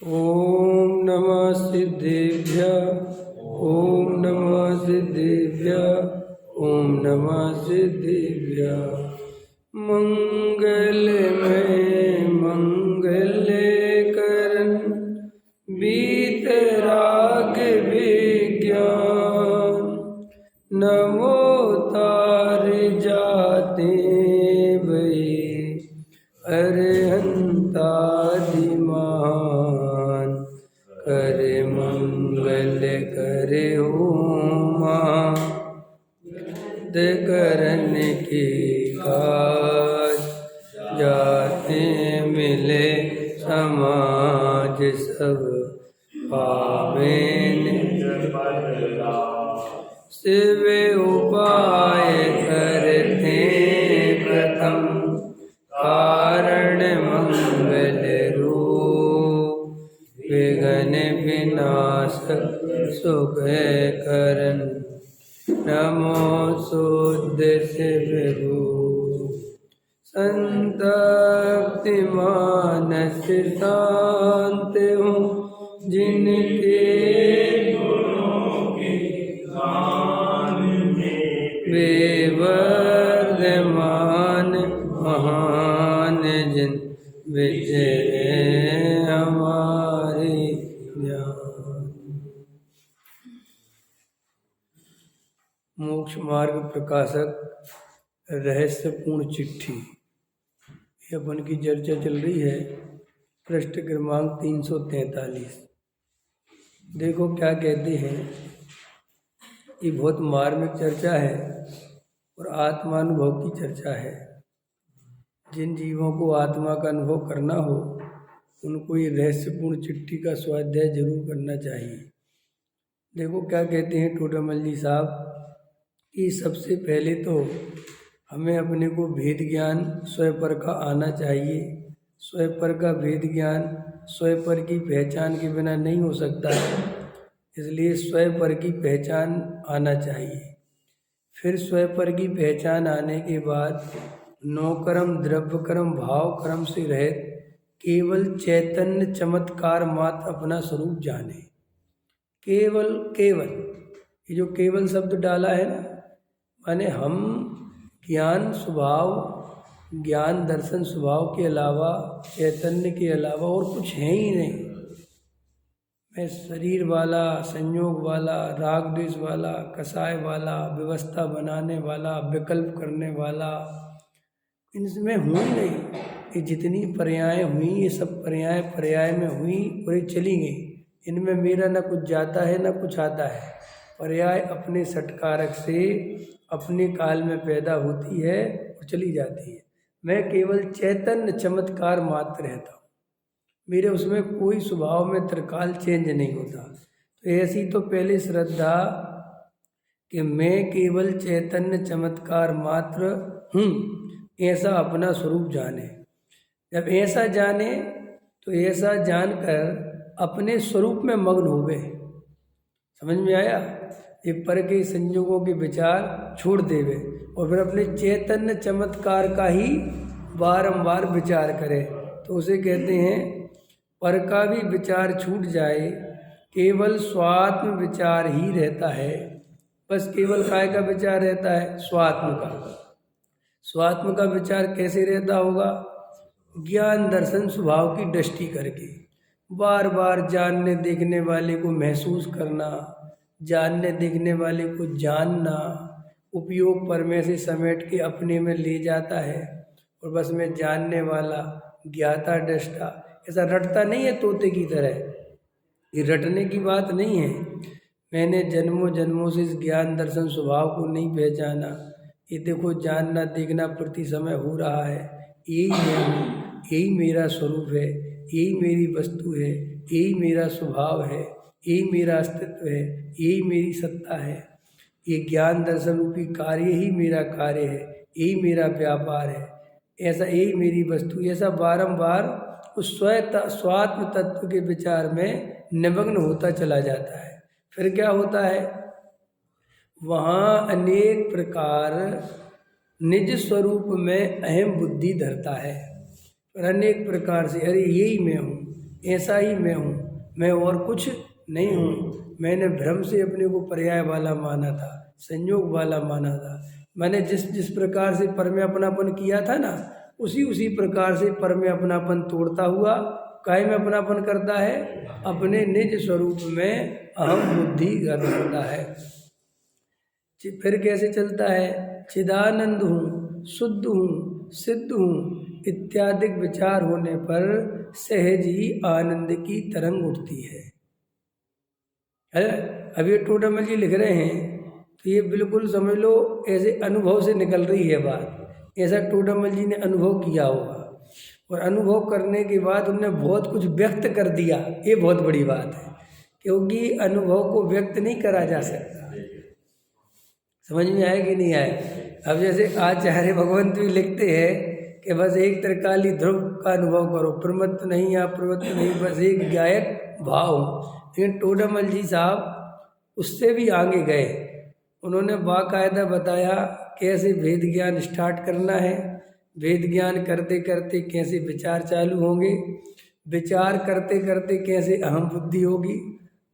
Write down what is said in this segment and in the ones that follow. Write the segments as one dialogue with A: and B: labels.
A: ॐ नमः सिद्धेभ्यः। ॐ नमः सिद्धेभ्यः। ॐ नमः सिद्धेभ्यः। मंगलमय मंगलकरण वीतराग विज्ञान नमो तार जाते वही अरहंतादिमान करे मंगल करे उमा करण की काज जाते मिले समाज सब पावेन शिव उपाय करते प्रथम कारण मंगल रूप विघ्न विनाशक सुख करण नमो शुद्ध शिव संतप्ति मानस शांत हूँ जिनके बेवर्धमान महान जिन विजय हमारे ज्ञान। मोक्ष मार्ग प्रकाशक रहस्यपूर्ण चिट्ठी, ये अपन की चर्चा चल रही है। पृष्ठ क्रमांक 343। देखो क्या कहते हैं। ये बहुत मार्मिक चर्चा है और आत्मानुभव की चर्चा है। जिन जीवों को आत्मा का अनुभव करना हो उनको ये रहस्यपूर्ण चिट्ठी का स्वाध्याय जरूर करना चाहिए। देखो क्या कहते हैं टोडामल जी साहब कि सबसे पहले तो हमें अपने को भेद ज्ञान स्वयं का आना चाहिए। स्वयं का भेद ज्ञान स्वयं की पहचान के बिना नहीं हो सकता है, इसलिए स्वयं की पहचान आना चाहिए। फिर स्वयं की पहचान आने के बाद नौकर्म द्रव्य कर्म भाव कर्म से रहित केवल चैतन्य चमत्कार मात्र अपना स्वरूप जाने। केवल केवल ये जो केवल शब्द डाला है ना, माने हम ज्ञान स्वभाव ज्ञान दर्शन स्वभाव के अलावा चैतन्य के अलावा और कुछ है ही नहीं। मैं शरीर वाला, संयोग वाला, राग द्वेष वाला, कसाय वाला, व्यवस्था बनाने वाला, विकल्प करने वाला, इनमें हूँ ही नहीं। ये जितनी पर्याय हुई ये सब पर्याय पर्याय में हुई और ये चली गई। इनमें मेरा न कुछ जाता है न कुछ आता है। पर्याय अपने सटकारक से अपने काल में पैदा होती है और चली जाती है। मैं केवल चैतन्य चमत्कार मात्र रहता हूँ, मेरे उसमें कोई स्वभाव में त्रिकाल चेंज नहीं होता। तो ऐसी तो पहले श्रद्धा कि मैं केवल चैतन्य चमत्कार मात्र हूँ, ऐसा अपना स्वरूप जाने। जब ऐसा जाने तो ऐसा जानकर अपने स्वरूप में मग्न हो गए। समझ में आया? ये पर के संयोगों के विचार छोड़ देवे और फिर अपने चैतन्य चमत्कार का ही बारंबार विचार करे, तो उसे कहते हैं पर का भी विचार छूट जाए, केवल स्वात्म विचार ही रहता है। बस केवल काय का विचार रहता है? स्वात्म का। स्वात्म का विचार कैसे रहता होगा? ज्ञान दर्शन स्वभाव की दृष्टि करके बार बार जानने देखने वाले को महसूस करना, जानने देखने वाले को जानना, उपयोग पर में से समेट के अपने में ले जाता है और बस में जानने वाला ज्ञाता दृष्टा ऐसा रटता नहीं है तोते की तरह। ये रटने की बात नहीं है। मैंने जन्मों जन्मों से इस ज्ञान दर्शन स्वभाव को नहीं पहचाना, ये देखो जानना देखना प्रति समय हो रहा है। यही मैं हूँ, यही मेरा स्वरूप है, यही मेरी वस्तु है, यही मेरा स्वभाव है, यही मेरा अस्तित्व है, यही मेरी सत्ता है। ये ज्ञान दर्शन रूपी कार्य ही मेरा कार्य है, यही मेरा व्यापार है, ऐसा यही मेरी वस्तु। ऐसा बारंबार उस स्वात्म तत्व के विचार में निमग्न होता चला जाता है। फिर क्या होता है? वहाँ अनेक प्रकार निज स्वरूप में अहम बुद्धि धरता है और अनेक प्रकार से अरे यही मैं हूँ, ऐसा ही मैं हूँ, मैं और कुछ नहीं हूँ। मैंने भ्रम से अपने को पर्याय वाला माना था, संयोग वाला माना था। मैंने जिस जिस प्रकार से पर में अपनापन किया था ना, उसी उसी प्रकार से पर में अपनापन तोड़ता हुआ काय में अपनापन करता है, अपने निज स्वरूप में अहम बुद्धि गर्भ होता है। फिर कैसे चलता है? चिदानंद हूँ, शुद्ध हूँ, सिद्ध हूँ इत्यादि विचार होने पर सहज ही आनंद की तरंग उठती है। अब ये टोडामल जी लिख रहे हैं तो ये बिल्कुल समझ लो ऐसे अनुभव से निकल रही है बात। ऐसा टोडामल जी ने अनुभव किया होगा और अनुभव करने के बाद उन्होंने बहुत कुछ व्यक्त कर दिया। ये बहुत बड़ी बात है, क्योंकि अनुभव को व्यक्त नहीं करा जा सकता। समझ में आए कि नहीं आए? अब जैसे आचार्य भगवंत भी लिखते हैं कि बस एक त्रिकाली ध्रुव का अनुभव करो, प्रमत्त नहीं या प्रवत्त नहीं, बस एक गायक भाव। लेकिन टोडामल जी साहब उससे भी आगे गए। उन्होंने बाकायदा बताया कैसे भेद ज्ञान स्टार्ट करना है, वेद ज्ञान करते करते कैसे विचार चालू होंगे, विचार करते करते कैसे अहम बुद्धि होगी,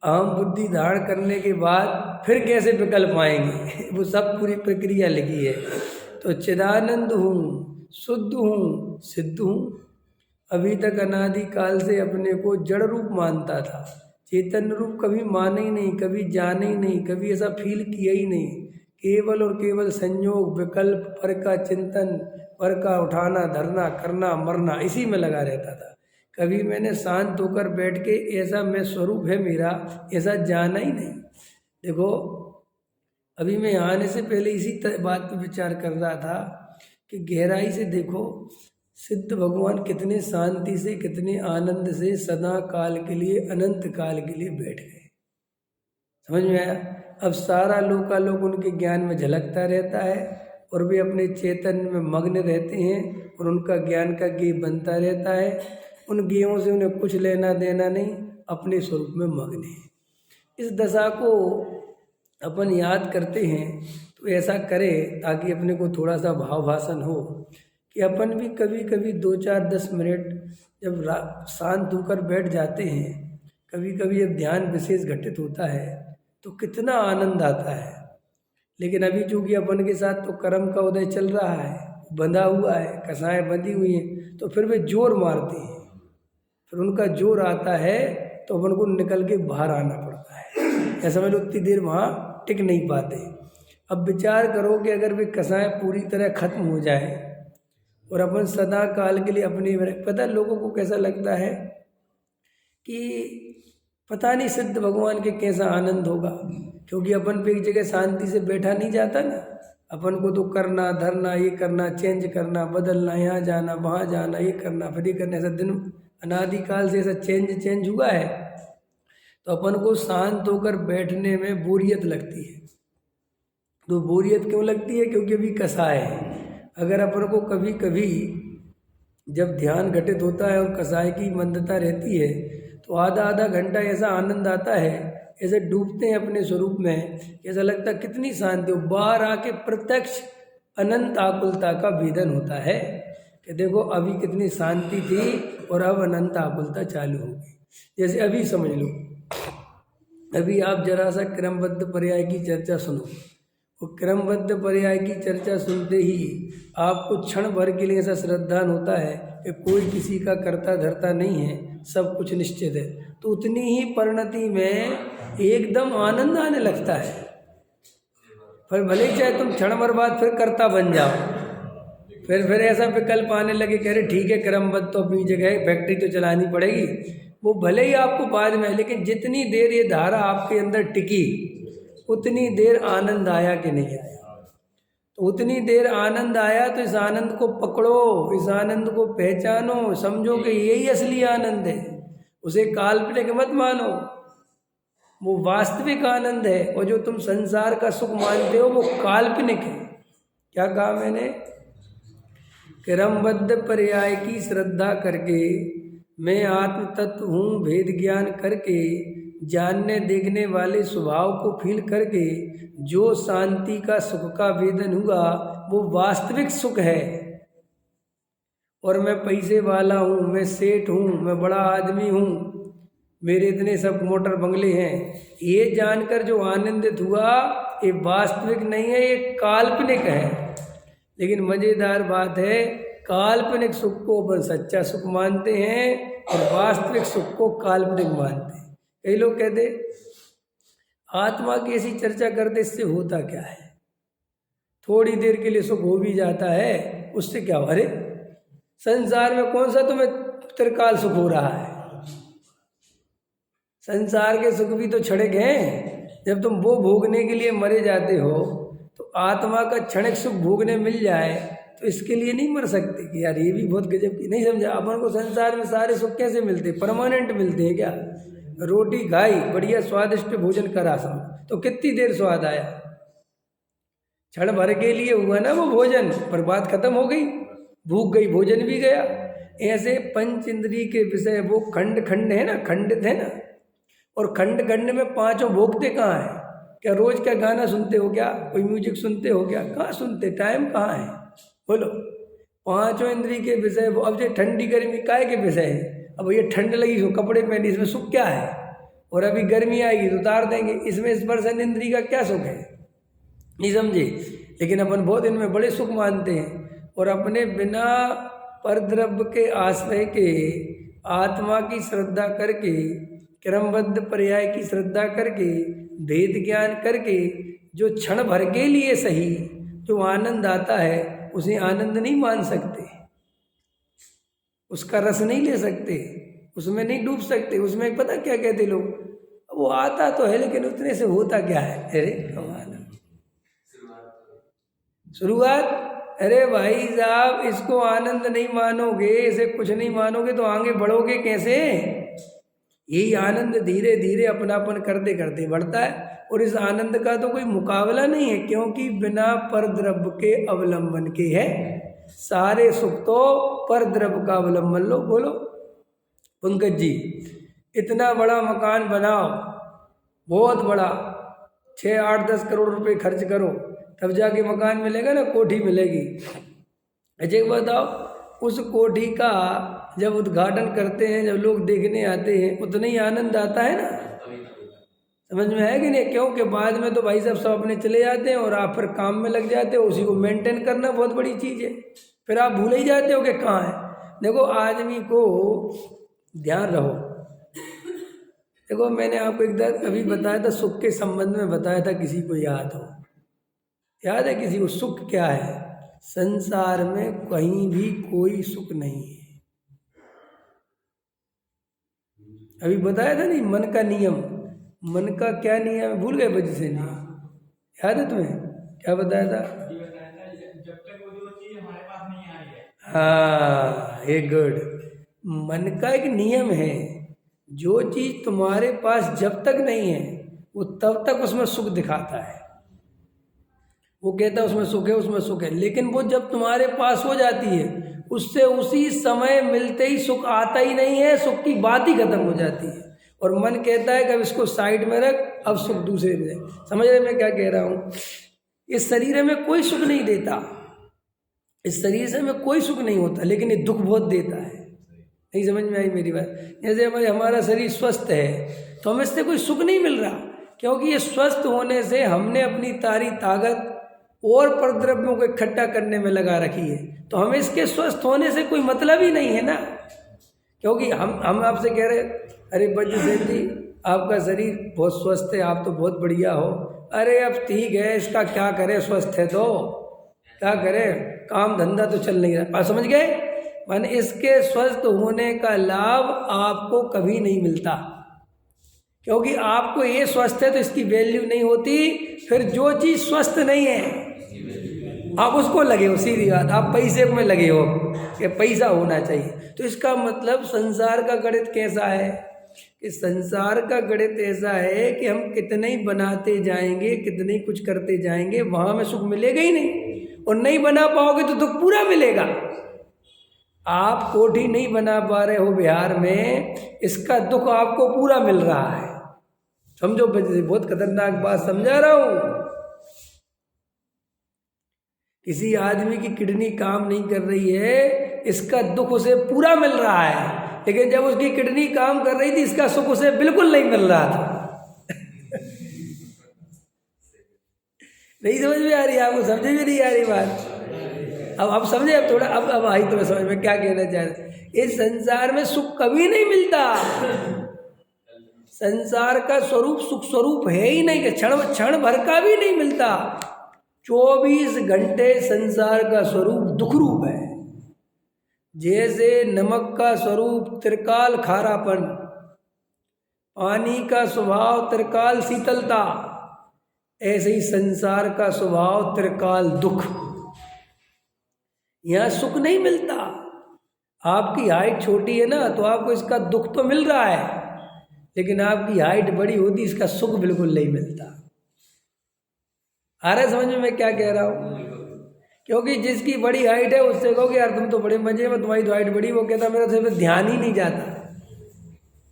A: अहम बुद्धि धारण करने के बाद फिर कैसे विकल्प आएंगे, वो सब पूरी प्रक्रिया लिखी है। तो चिदानंद हूँ, शुद्ध हूँ, सिद्ध हूँ। अभी तक अनादि काल से अपने को जड़ रूप मानता था, चेतन रूप कभी माना ही नहीं, कभी जाना ही नहीं, कभी ऐसा फील किया ही नहीं। केवल और केवल संयोग, विकल्प, पर का चिंतन, पर का उठाना धरना करना मरना, इसी में लगा रहता था। कभी मैंने शांत होकर बैठ के ऐसा मैं स्वरूप है मेरा, ऐसा जाना ही नहीं। देखो अभी मैं यहाँ आने से पहले इसी बात पर विचार कर रहा था कि गहराई से देखो सिद्ध भगवान कितने शांति से, कितने आनंद से सदा काल के लिए, अनंत काल के लिए बैठ गए। समझ में आया? अब सारा लोकालोक उनके ज्ञान में झलकता रहता है और वे अपने चैतन्य में मग्न रहते हैं और उनका ज्ञान का गेय बनता रहता है। उन गेयों से उन्हें कुछ लेना देना नहीं, अपने स्वरूप में मग्न है। इस दशा को अपन याद करते हैं तो ऐसा करें ताकि अपने को थोड़ा सा भाव भाषण हो कि अपन भी कभी कभी 2-4-10 मिनट जब शांत होकर बैठ जाते हैं, कभी कभी जब ध्यान विशेष घटित होता है तो कितना आनंद आता है। लेकिन अभी चूंकि अपन के साथ तो कर्म का उदय चल रहा है, बंधा हुआ है, कसाएं बंधी हुई हैं, तो फिर वे जोर मारते हैं। फिर उनका जोर आता है तो अपन को निकल के बाहर आना पड़ता है। ऐसा में उतनी देर वहाँ टिक नहीं पाते। अब विचार करो कि अगर वे कसाएं पूरी तरह खत्म हो जाए और अपन सदा काल के लिए अपने, पता लोगों को कैसा लगता है कि पता नहीं सिद्ध भगवान के कैसा आनंद होगा, क्योंकि अपन पे एक जगह शांति से बैठा नहीं जाता ना। अपन को तो करना धरना, ये करना, चेंज करना, बदलना, यहाँ जाना वहाँ जाना, ये करना फिर ये करना, ऐसा दिन अनादिकाल से ऐसा चेंज हुआ है। तो अपन को शांत होकर बैठने में बोरियत लगती है। तो बोरियत क्यों लगती है? क्योंकि अभी कसाय है। अगर अपन को कभी कभी जब ध्यान घटित होता है और कसाय की मंदता रहती है तो आधा घंटा ऐसा आनंद आता है, ऐसे डूबते हैं अपने स्वरूप में, ऐसा लगता है कितनी शांति हो। बाहर आके प्रत्यक्ष अनंत आकुलता का भेदन होता है कि देखो अभी कितनी शांति थी और अब अनंत आकुलता चालू हो गई। जैसे अभी समझ लो, अभी आप जरा सा क्रमबद्ध पर्याय की चर्चा सुनो। वो क्रमबद्ध पर्याय की चर्चा सुनते ही आपको क्षण भर के लिए ऐसा श्रद्धान होता है कि कोई किसी का कर्ता धर्ता नहीं है, सब कुछ निश्चित है। तो उतनी ही परिणति में एकदम आनंद आने लगता है। पर भले ही चाहे तुम क्षण भर बाद फिर कर्ता बन जाओ, फिर ऐसा विकल्प आने लगे कह रहे ठीक है क्रमबद्ध तो अपनी जगह, फैक्ट्री तो चलानी पड़ेगी, वो भले ही आपको बाद में, लेकिन जितनी देर ये धारा आपके अंदर टिकी उतनी देर आनंद आया कि नहीं आया? तो उतनी देर आनंद आया तो इस आनंद को पकड़ो, इस आनंद को पहचानो, समझो कि यही असली आनंद है। उसे काल्पनिक मत मानो, वो वास्तविक आनंद है। और जो तुम संसार का सुख मानते हो वो काल्पनिक है। क्या कहा मैंने? क्रमबद्ध पर्याय की श्रद्धा करके मैं आत्म तत्व हूँ, भेद ज्ञान करके, जानने देखने वाले स्वभाव को फील करके जो शांति का सुख का वेदन हुआ वो वास्तविक सुख है। और मैं पैसे वाला हूँ, मैं सेठ हूँ, मैं बड़ा आदमी हूँ, मेरे इतने सब मोटर बंगले हैं, ये जानकर जो आनंदित हुआ ये वास्तविक नहीं है, ये काल्पनिक है। लेकिन मज़ेदार बात है, काल्पनिक सुख को अपन सच्चा सुख मानते हैं और वास्तविक सुख को काल्पनिक मानते हैं। कई लोग कहते आत्मा की ऐसी चर्चा करते इससे होता क्या है, थोड़ी देर के लिए सुख हो भी जाता है, उससे क्या? अरे संसार में कौन सा तुम्हें त्रिकाल सुख हो रहा है? संसार के सुख भी तो क्षणिक हैं। जब तुम वो भोगने के लिए मरे जाते हो तो आत्मा का क्षणिक सुख भोगने मिल जाए तो इसके लिए नहीं मर सकते कि यार ये भी बहुत गजब की? नहीं समझा? अपन को संसार में सारे सुख कैसे मिलते? परमानेंट मिलते हैं क्या? रोटी खाई, बढ़िया स्वादिष्ट भोजन करा सब, तो कितनी देर स्वाद आया, क्षण भर के लिए हुआ ना वो भोजन, पर बात खत्म हो गई, भूख गई, भोजन भी गया। ऐसे पंच इंद्रिय के विषय वो खंड खंड है ना, खंडित है ना, और खंड खंड में पांचों भोगते कहाँ हैं? क्या रोज क्या गाना सुनते हो क्या? कोई म्यूजिक सुनते हो क्या? कहाँ सुनते? टाइम कहाँ है? बोलो। पांचों इंद्रिय के विषय वो। अब ये ठंडी गर्मी काय के विषय है? अब ये ठंड लगी हो कपड़े पहने, इसमें सुख क्या है? और अभी गर्मी आएगी तो उतार देंगे, इसमें स्पर्शन इंद्रिय का क्या सुख है? नहीं समझे? लेकिन अपन बहुत इनमें बड़े सुख मानते हैं और अपने बिना परद्रव्य के आश्रय के आत्मा की श्रद्धा करके, क्रमबद्ध पर्याय की श्रद्धा करके, भेद ज्ञान करके जो क्षण भर के लिए सही जो आनंद आता है उसे आनंद नहीं मान सकते, उसका रस नहीं ले सकते, उसमें नहीं डूब सकते। उसमें पता क्या कहते लोग, वो आता तो है लेकिन उतने से होता क्या है? अरे कमाल, शुरुआत। अरे भाई साहब, इसको आनंद नहीं मानोगे, इसे कुछ नहीं मानोगे तो आगे बढ़ोगे कैसे? यही आनंद धीरे धीरे अपनापन करते करते बढ़ता है और इस आनंद का तो कोई मुकाबला नहीं है, क्योंकि बिना परद्रव्य के अवलंबन के है सारे सुख। तो परद्रव्य का अवलंबन लो। बोलो पंकज जी, इतना बड़ा मकान बनाओ, बहुत बड़ा, 6, 8, 10 करोड़ रुपए खर्च करो, तब जाके मकान मिलेगा ना, कोठी मिलेगी। अच्छा एक बताओ, उस कोठी का जब उद्घाटन करते हैं, जब लोग देखने आते हैं, उतना ही आनंद आता है ना? समझ में है कि नहीं? क्योंकि बाद में तो भाई साहब सब अपने चले जाते हैं और आप फिर काम में लग जाते हो, उसी को मेंटेन करना बहुत बड़ी चीज़ है, फिर आप भूल ही जाते हो कि कहाँ है। देखो आदमी को ध्यान रहो। देखो मैंने आपको एक बार अभी बताया था, सुख के संबंध में बताया था, किसी को याद हो? याद है किसी को? सुख क्या है? संसार में कहीं भी कोई सुख नहीं है। अभी बताया था नहीं, मन का नियम। मन का क्या नियम है? भूल गए बच्चे से? नहीं याद है तुम्हें? क्या बताया था?
B: जब तक वो चीज हमारे पास नहीं आई है।
A: हाँ, एक गुड। मन का एक नियम है, जो चीज तुम्हारे पास जब तक नहीं है वो तब तक उसमें सुख दिखाता है। वो कहता है उसमें सुख है, उसमें सुख है, लेकिन वो जब तुम्हारे पास हो जाती है उससे उसी समय मिलते ही सुख आता ही नहीं है, सुख की बात ही खत्म हो जाती है। और मन कहता है कि अब इसको साइड में रख, अब सुख दूसरे में। समझ रहे मैं क्या कह रहा हूँ? इस शरीर में कोई सुख नहीं देता, इस शरीर से हमें कोई सुख नहीं होता, लेकिन ये दुख बहुत देता है। नहीं समझ में आई मेरी बात? जैसे हमारा शरीर स्वस्थ है तो हमें इससे कोई सुख नहीं मिल रहा, क्योंकि ये स्वस्थ होने से हमने अपनी सारी ताकत और परद्रव्यों को इकट्ठा करने में लगा रखी है, तो हमें इसके स्वस्थ होने से कोई मतलब ही नहीं है ना। क्योंकि हम आपसे कह रहे, अरे बच्चे सेठ जी आपका शरीर बहुत स्वस्थ है, आप तो बहुत बढ़िया हो। अरे अब ठीक है, इसका क्या करें, स्वस्थ है तो क्या करें, काम धंधा तो चल नहीं रहा। समझ गए? माने इसके स्वस्थ होने का लाभ आपको कभी नहीं मिलता, क्योंकि आपको ये स्वस्थ है तो इसकी वैल्यू नहीं होती। फिर जो चीज़ स्वस्थ नहीं है आप उसको लगे हो, सीधी बात, आप पैसे में लगे हो कि पैसा होना चाहिए। तो इसका मतलब संसार का गणित कैसा है कि संसार का गणित ऐसा है कि हम कितने ही बनाते जाएंगे, कितने ही कुछ करते जाएंगे, वहाँ में सुख मिलेगा ही नहीं, और नहीं बना पाओगे तो दुख पूरा मिलेगा। आप कोठी नहीं बना पा रहे हो बिहार में, इसका दुख आपको पूरा मिल रहा है। समझो बच्चे, बहुत खतरनाक बात समझा रहा हूँ। किसी आदमी की किडनी काम नहीं कर रही है, इसका दुख उसे पूरा मिल रहा है, लेकिन जब उसकी किडनी काम कर रही थी इसका सुख उसे बिल्कुल नहीं मिल रहा था। नहीं समझ में आ रही आपको? समझ में नहीं आ रही बात? अब समझे, अब थोड़ा अब आई तो मैं समझ में क्या कहना चाह रहे। इस संसार में सुख कभी नहीं मिलता। संसार का स्वरूप सुख स्वरूप है ही नहीं, क्षण भर का भी नहीं मिलता। 24 घंटे संसार का स्वरूप दुख रूप है। जैसे नमक का स्वरूप त्रिकाल खारापन, पानी का स्वभाव त्रिकाल शीतलता, ऐसे ही संसार का स्वभाव त्रिकाल दुख। यहाँ सुख नहीं मिलता। आपकी हाइट छोटी है ना तो आपको इसका दुख तो मिल रहा है, लेकिन आपकी हाइट बड़ी होती इसका सुख बिल्कुल नहीं मिलता। आ रहा है समझ में मैं क्या कह रहा हूँ? क्योंकि जिसकी बड़ी हाइट है उससे कहो कि यार तुम तो बड़े मजे में, तुम्हारी तो हाइट बड़ी, वो कहता मेरा तो ध्यान ही नहीं जाता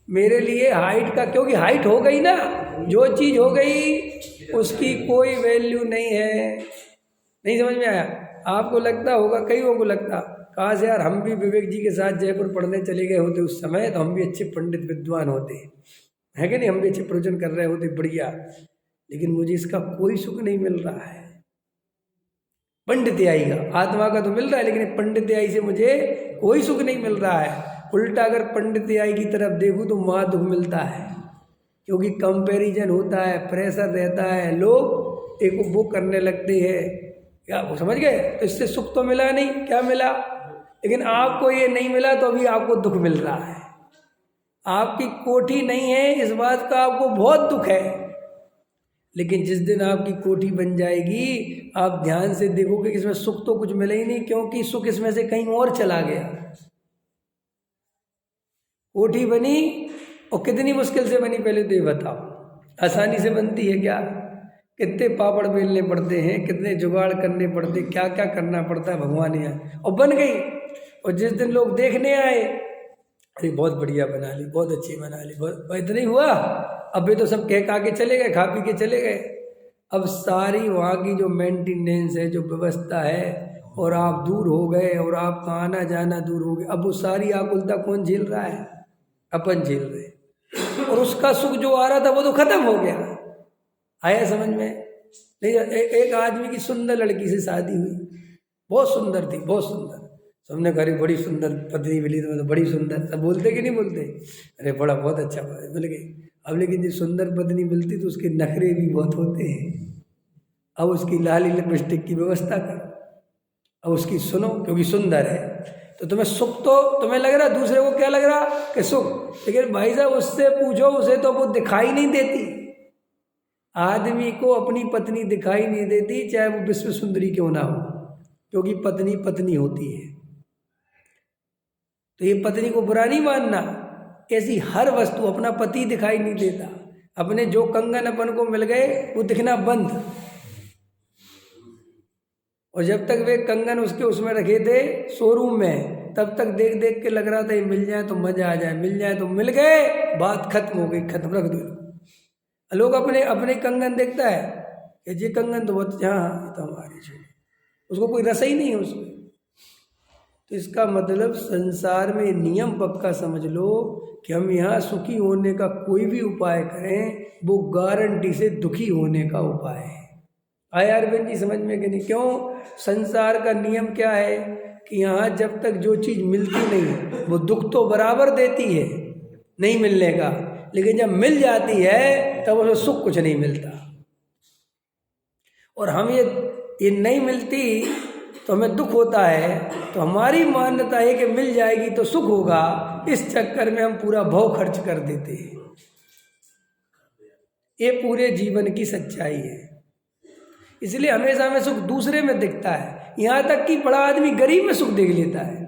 A: मेरे लिए हाइट का, क्योंकि हाइट हो गई ना, जो चीज़ हो गई उसकी कोई वैल्यू नहीं है। नहीं समझ में आया? आपको लगता होगा, कईयों को लगता, कहा से यार हम भी विवेक जी के साथ जयपुर पढ़ने चले गए होते उस समय तो हम भी अच्छे पंडित विद्वान होते, है कि नहीं? हम भी अच्छे प्रवचन कर रहे होते, बढ़िया। लेकिन मुझे इसका कोई सुख नहीं मिल रहा है। पंडित्याई का, आत्मा का तो मिल रहा है, लेकिन पंडित्याई से मुझे कोई सुख नहीं मिल रहा है। उल्टा अगर पंडित्याई की तरफ देखूँ तो महा दुख मिलता है, क्योंकि कंपैरिजन होता है, प्रेशर रहता है, लोग एक वो करने लगते हैं। क्या वो समझ गए? तो इससे सुख तो मिला नहीं, क्या मिला? लेकिन आपको ये नहीं मिला तो अभी आपको दुख मिल रहा है। आपकी कोठी नहीं है इस बात का आपको बहुत दुख है, लेकिन जिस दिन आपकी कोठी बन जाएगी आप ध्यान से देखोगे कि इसमें सुख तो कुछ मिला ही नहीं, क्योंकि सुख इसमें से कहीं और चला गया। कोठी बनी और कितनी मुश्किल से बनी, पहले तो ये बताओ। आसानी से बनती है क्या? कितने पापड़ बेलने पड़ते हैं, कितने जुगाड़ करने पड़ते, क्या क्या करना पड़ता है, भगवान यहाँ, और बन गई। और जिस दिन लोग देखने आए, अरे बहुत बढ़िया बना ली, बहुत अच्छी बना ली, बहुत इतना ही हुआ। अभी तो सब कह के चले गए, खा पी के चले गए। अब सारी वहाँ की जो मेंटेनेंस है, जो व्यवस्था है, और आप दूर हो गए और आपका आना जाना दूर हो गया। अब वो सारी आकुलता कौन झेल रहा है? अपन झेल रहे। और उसका सुख जो आ रहा था वो तो खत्म हो गया। आया समझ में? नहीं, एक आदमी की सुंदर लड़की से शादी हुई, बहुत सुंदर थी, बहुत सुंदर। सबने कहा बड़ी सुंदर पत्नी मिली तो बड़ी सुंदर, सब बोलते कि नहीं बोलते? अरे बड़ा बहुत अच्छा मिल गई। अब लेकिन जब सुंदर पत्नी मिलती तो उसके नखरे भी बहुत होते हैं। अब उसकी लाली लिपस्टिक की व्यवस्था करो, अब उसकी सुनो, क्योंकि सुंदर है। तो तुम्हें सुख तो तुम्हें लग रहा, दूसरे को क्या लग रहा कि सुख, लेकिन भाई साहब उससे पूछो, उसे तो वो दिखाई नहीं देती। आदमी को अपनी पत्नी दिखाई नहीं देती, चाहे वो विश्व सुंदरी क्यों ना हो, क्योंकि पत्नी पत्नी होती है। तो ये पत्नी को बुरा नहीं मानना, ऐसी हर वस्तु, अपना पति दिखाई नहीं देता, अपने जो कंगन अपन को मिल गए वो दिखना बंद। और जब तक वे कंगन उसके उसमें रखे थे शोरूम में, तब तक देख देख के लग रहा था ये मिल जाए तो मजा आ जाए, मिल जाए तो मिल गए, बात खत्म हो गई, खत्म, रख दो। लोग अपने अपने कंगन देखता है कि ये कंगन तो बहुत, हाँ तो हमारी छोड़, उसको कोई रस ही नहीं है उसमें। तो इसका मतलब संसार में नियम पक्का समझ लो कि हम यहाँ सुखी होने का कोई भी उपाय करें वो गारंटी से दुखी होने का उपाय है। आया अरविंद जी समझ में कि नहीं? क्यों? संसार का नियम क्या है कि यहाँ जब तक जो चीज़ मिलती नहीं वो दुख तो बराबर देती है नहीं मिलने का, लेकिन जब मिल जाती है तब उसमें सुख कुछ नहीं मिलता। और हम ये नहीं मिलती तो हमें दुख होता है, तो हमारी मान्यता है कि मिल जाएगी तो सुख होगा, इस चक्कर में हम पूरा भाव खर्च कर देते हैं। ये पूरे जीवन की सच्चाई है। इसलिए हमेशा हमें सुख दूसरे में दिखता है, यहाँ तक कि बड़ा आदमी गरीब में सुख देख लेता है।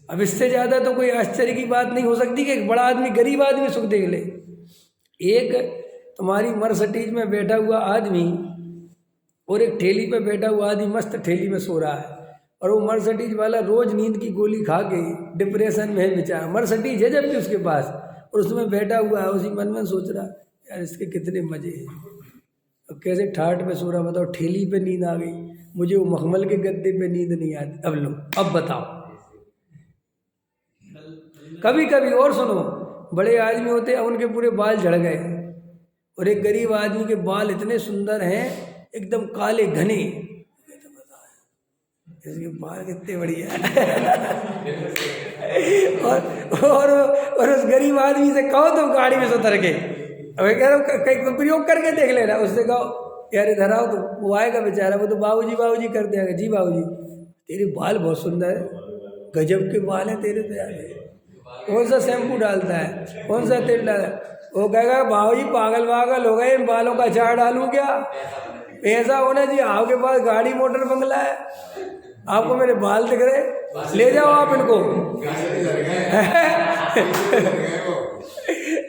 A: अब इससे ज़्यादा तो कोई आश्चर्य की बात नहीं हो सकती कि एक बड़ा आदमी गरीब आदमी सुख देख ले। एक तुम्हारी मर्सिडीज में बैठा हुआ आदमी और एक ठेली पे बैठा हुआ आदमी मस्त ठेली में सो रहा है, और वो मर्सिडीज वाला रोज नींद की गोली खा के डिप्रेशन में है बेचारा। मर्सिडीज है जबकि उसके पास, और उसमें बैठा हुआ है, उसी मन में सोच रहा यार इसके कितने मजे हैं, और कैसे ठाठ में सो रहा, बताओ ठेली पे नींद आ गई। मुझे वो मखमल के गद्दे पे नींद नहीं आती। अब लो, अब बताओ। कभी कभी और सुनो, बड़े आदमी होते हैं उनके पूरे बाल झड़ गए, और एक गरीब आदमी के बाल इतने सुंदर हैं, एकदम काले घने, इसके बाल कितने बढ़िया और उस गरीब आदमी से कहो तुम गाड़ी में से उतर के, अब कह रहा हूँ कहीं प्रयोग करके देख लेना। उससे कहो यार इधर आओ, तो वो आएगा बेचारा, वो तो बाबूजी कर देगा। जी बाबूजी तेरे बाल बहुत सुंदर है, गजब के बाल है तेरे, तो यार कौन सा शैम्पू डालता है, कौन सा तेल डालता है? वो कहेगा भाई पागल हो गए, इन बालों का अचार डालूं क्या? ऐसा होना चाहिए, आपके पास गाड़ी मोटर बंगला है, आपको मेरे बाल दिख रहे, ले जाओ आप इनको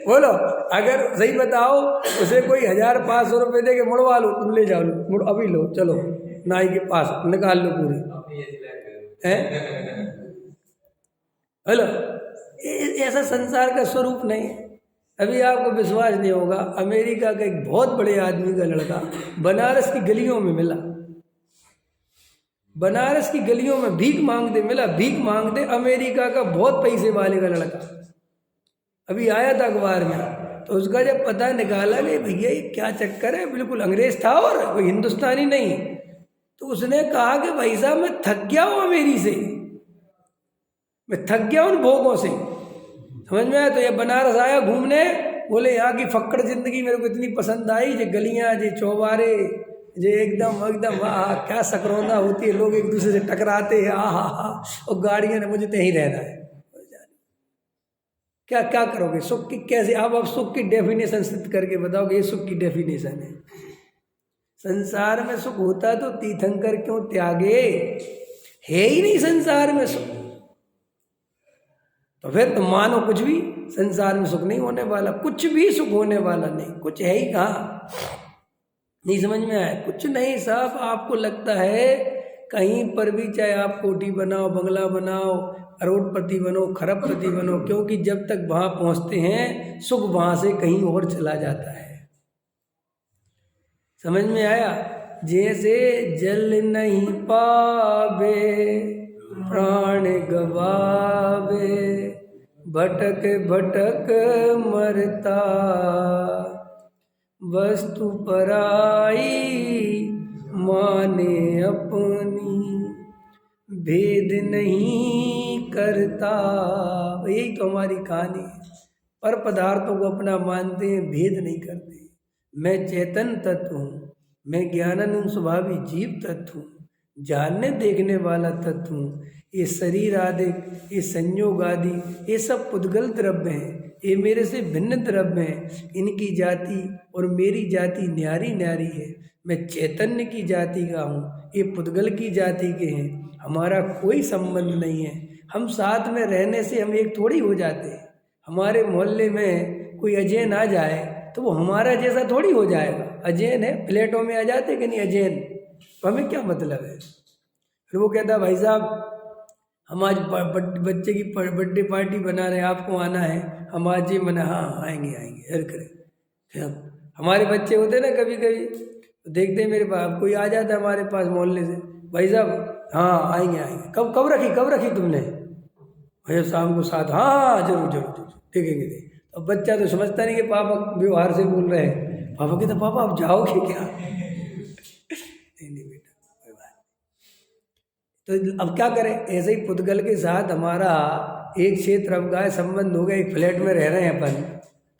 A: बोलो, अगर सही बताओ उसे कोई 1500 रुपये दे के मुड़वा लो, तुम ले जाओ, लो अभी लो, चलो नाई के पास निकाल लो पूरे हैं। हेलो, ऐसा संसार का स्वरूप नहीं है। अभी आपको विश्वास नहीं होगा, अमेरिका का एक बहुत बड़े आदमी का लड़का बनारस की गलियों में मिला, बनारस की गलियों में भीख मांगते मिला, भीख मांगते, अमेरिका का बहुत पैसे वाले का लड़का। अभी आया था अखबार में, तो उसका जब पता निकाला कि भैया ये क्या चक्कर है, बिल्कुल अंग्रेज था और कोई हिंदुस्तानी नहीं, तो उसने कहा कि भाई साहब मैं थक गया हूँ अमेरी से, मैं थक गया उन भोगों से, समझ में आया? तो ये बनारस आया घूमने, बोले यहाँ की फक्कड़ जिंदगी मेरे को इतनी पसंद आई, जो गलियाँ, जो चौबारे, जो एकदम क्या सकरौंदा होती है, लोग एक दूसरे से टकराते हैं, और गाड़ियाँ ने, मुझे तो यहीं रहना है। क्या करोगे सुख की, कैसे आप सुख की डेफिनेशन सिद्ध करके बताओ कि ये सुख की डेफिनेशन है। संसार में सुख होता तो तीर्थंकर क्यों त्यागे, है ही नहीं संसार में सुख, तो फिर तुम मानो कुछ भी, संसार में सुख नहीं होने वाला, कुछ भी सुख होने वाला नहीं, कुछ है ही कहाँ। नहीं समझ में आया? कुछ नहीं साहब। आपको लगता है कहीं पर भी, चाहे आप कोठी बनाओ, बंगला बनाओ, अरोड़पति बनो, खरबपति बनो, क्योंकि जब तक वहां पहुंचते हैं सुख वहां से कहीं और चला जाता है। समझ में आया? जैसे जल नहीं पावे प्राण गवावे, भटक भटक मरता, वस्तु पराई माने अपनी, भेद नहीं करता। यही तो हमारी कहानी है। पर पदार्थों को अपना मानते हैं, भेद नहीं करते। मैं चेतन तत्व हूँ, मैं ज्ञानानंद स्वभावी जीव तत्व हूँ, जानने देखने वाला तत्व हूँ। ये शरीर आदि, ये संयोग आदि, ये सब पुद्गल द्रव्य हैं, ये मेरे से भिन्न द्रव्य हैं। इनकी जाति और मेरी जाति न्यारी न्यारी है। मैं चैतन्य की जाति का हूँ, ये पुद्गल की जाति के हैं। हमारा कोई संबंध नहीं है। हम साथ में रहने से हम एक थोड़ी हो जाते हैं। हमारे मोहल्ले में कोई अजैन आ जाए तो वो हमारा जैसा थोड़ी हो जाएगा। अजैन है, प्लेटों में आ जाते कि नहीं अजैन, तो हमें क्या मतलब है। फिर वो कहता भाई साहब हम आज बच्चे की बर्थडे पार्टी बना रहे हैं, आपको आना है। हम आज ये मना, हाँ आएंगे हर करें। फिर हमारे बच्चे होते हैं ना, कभी कभी तो देखते हैं मेरे पास कोई आ जाता है हमारे पास मोहल्ले से, भाई साहब हाँ आएंगे। कब रखी तुमने? भैया शाम को 7। हाँ जरूर देखेंगे। अब बच्चा तो समझता नहीं कि पापा व्यवहार से बोल रहे हैं। पापा कहते पापा आप जाओगे क्या? नहीं बेटा कोई बात। तो अब क्या करें, ऐसे ही पुद्गल के साथ हमारा एक क्षेत्र अवगाह संबंध हो गया, एक फ्लैट में रह रहे हैं अपन,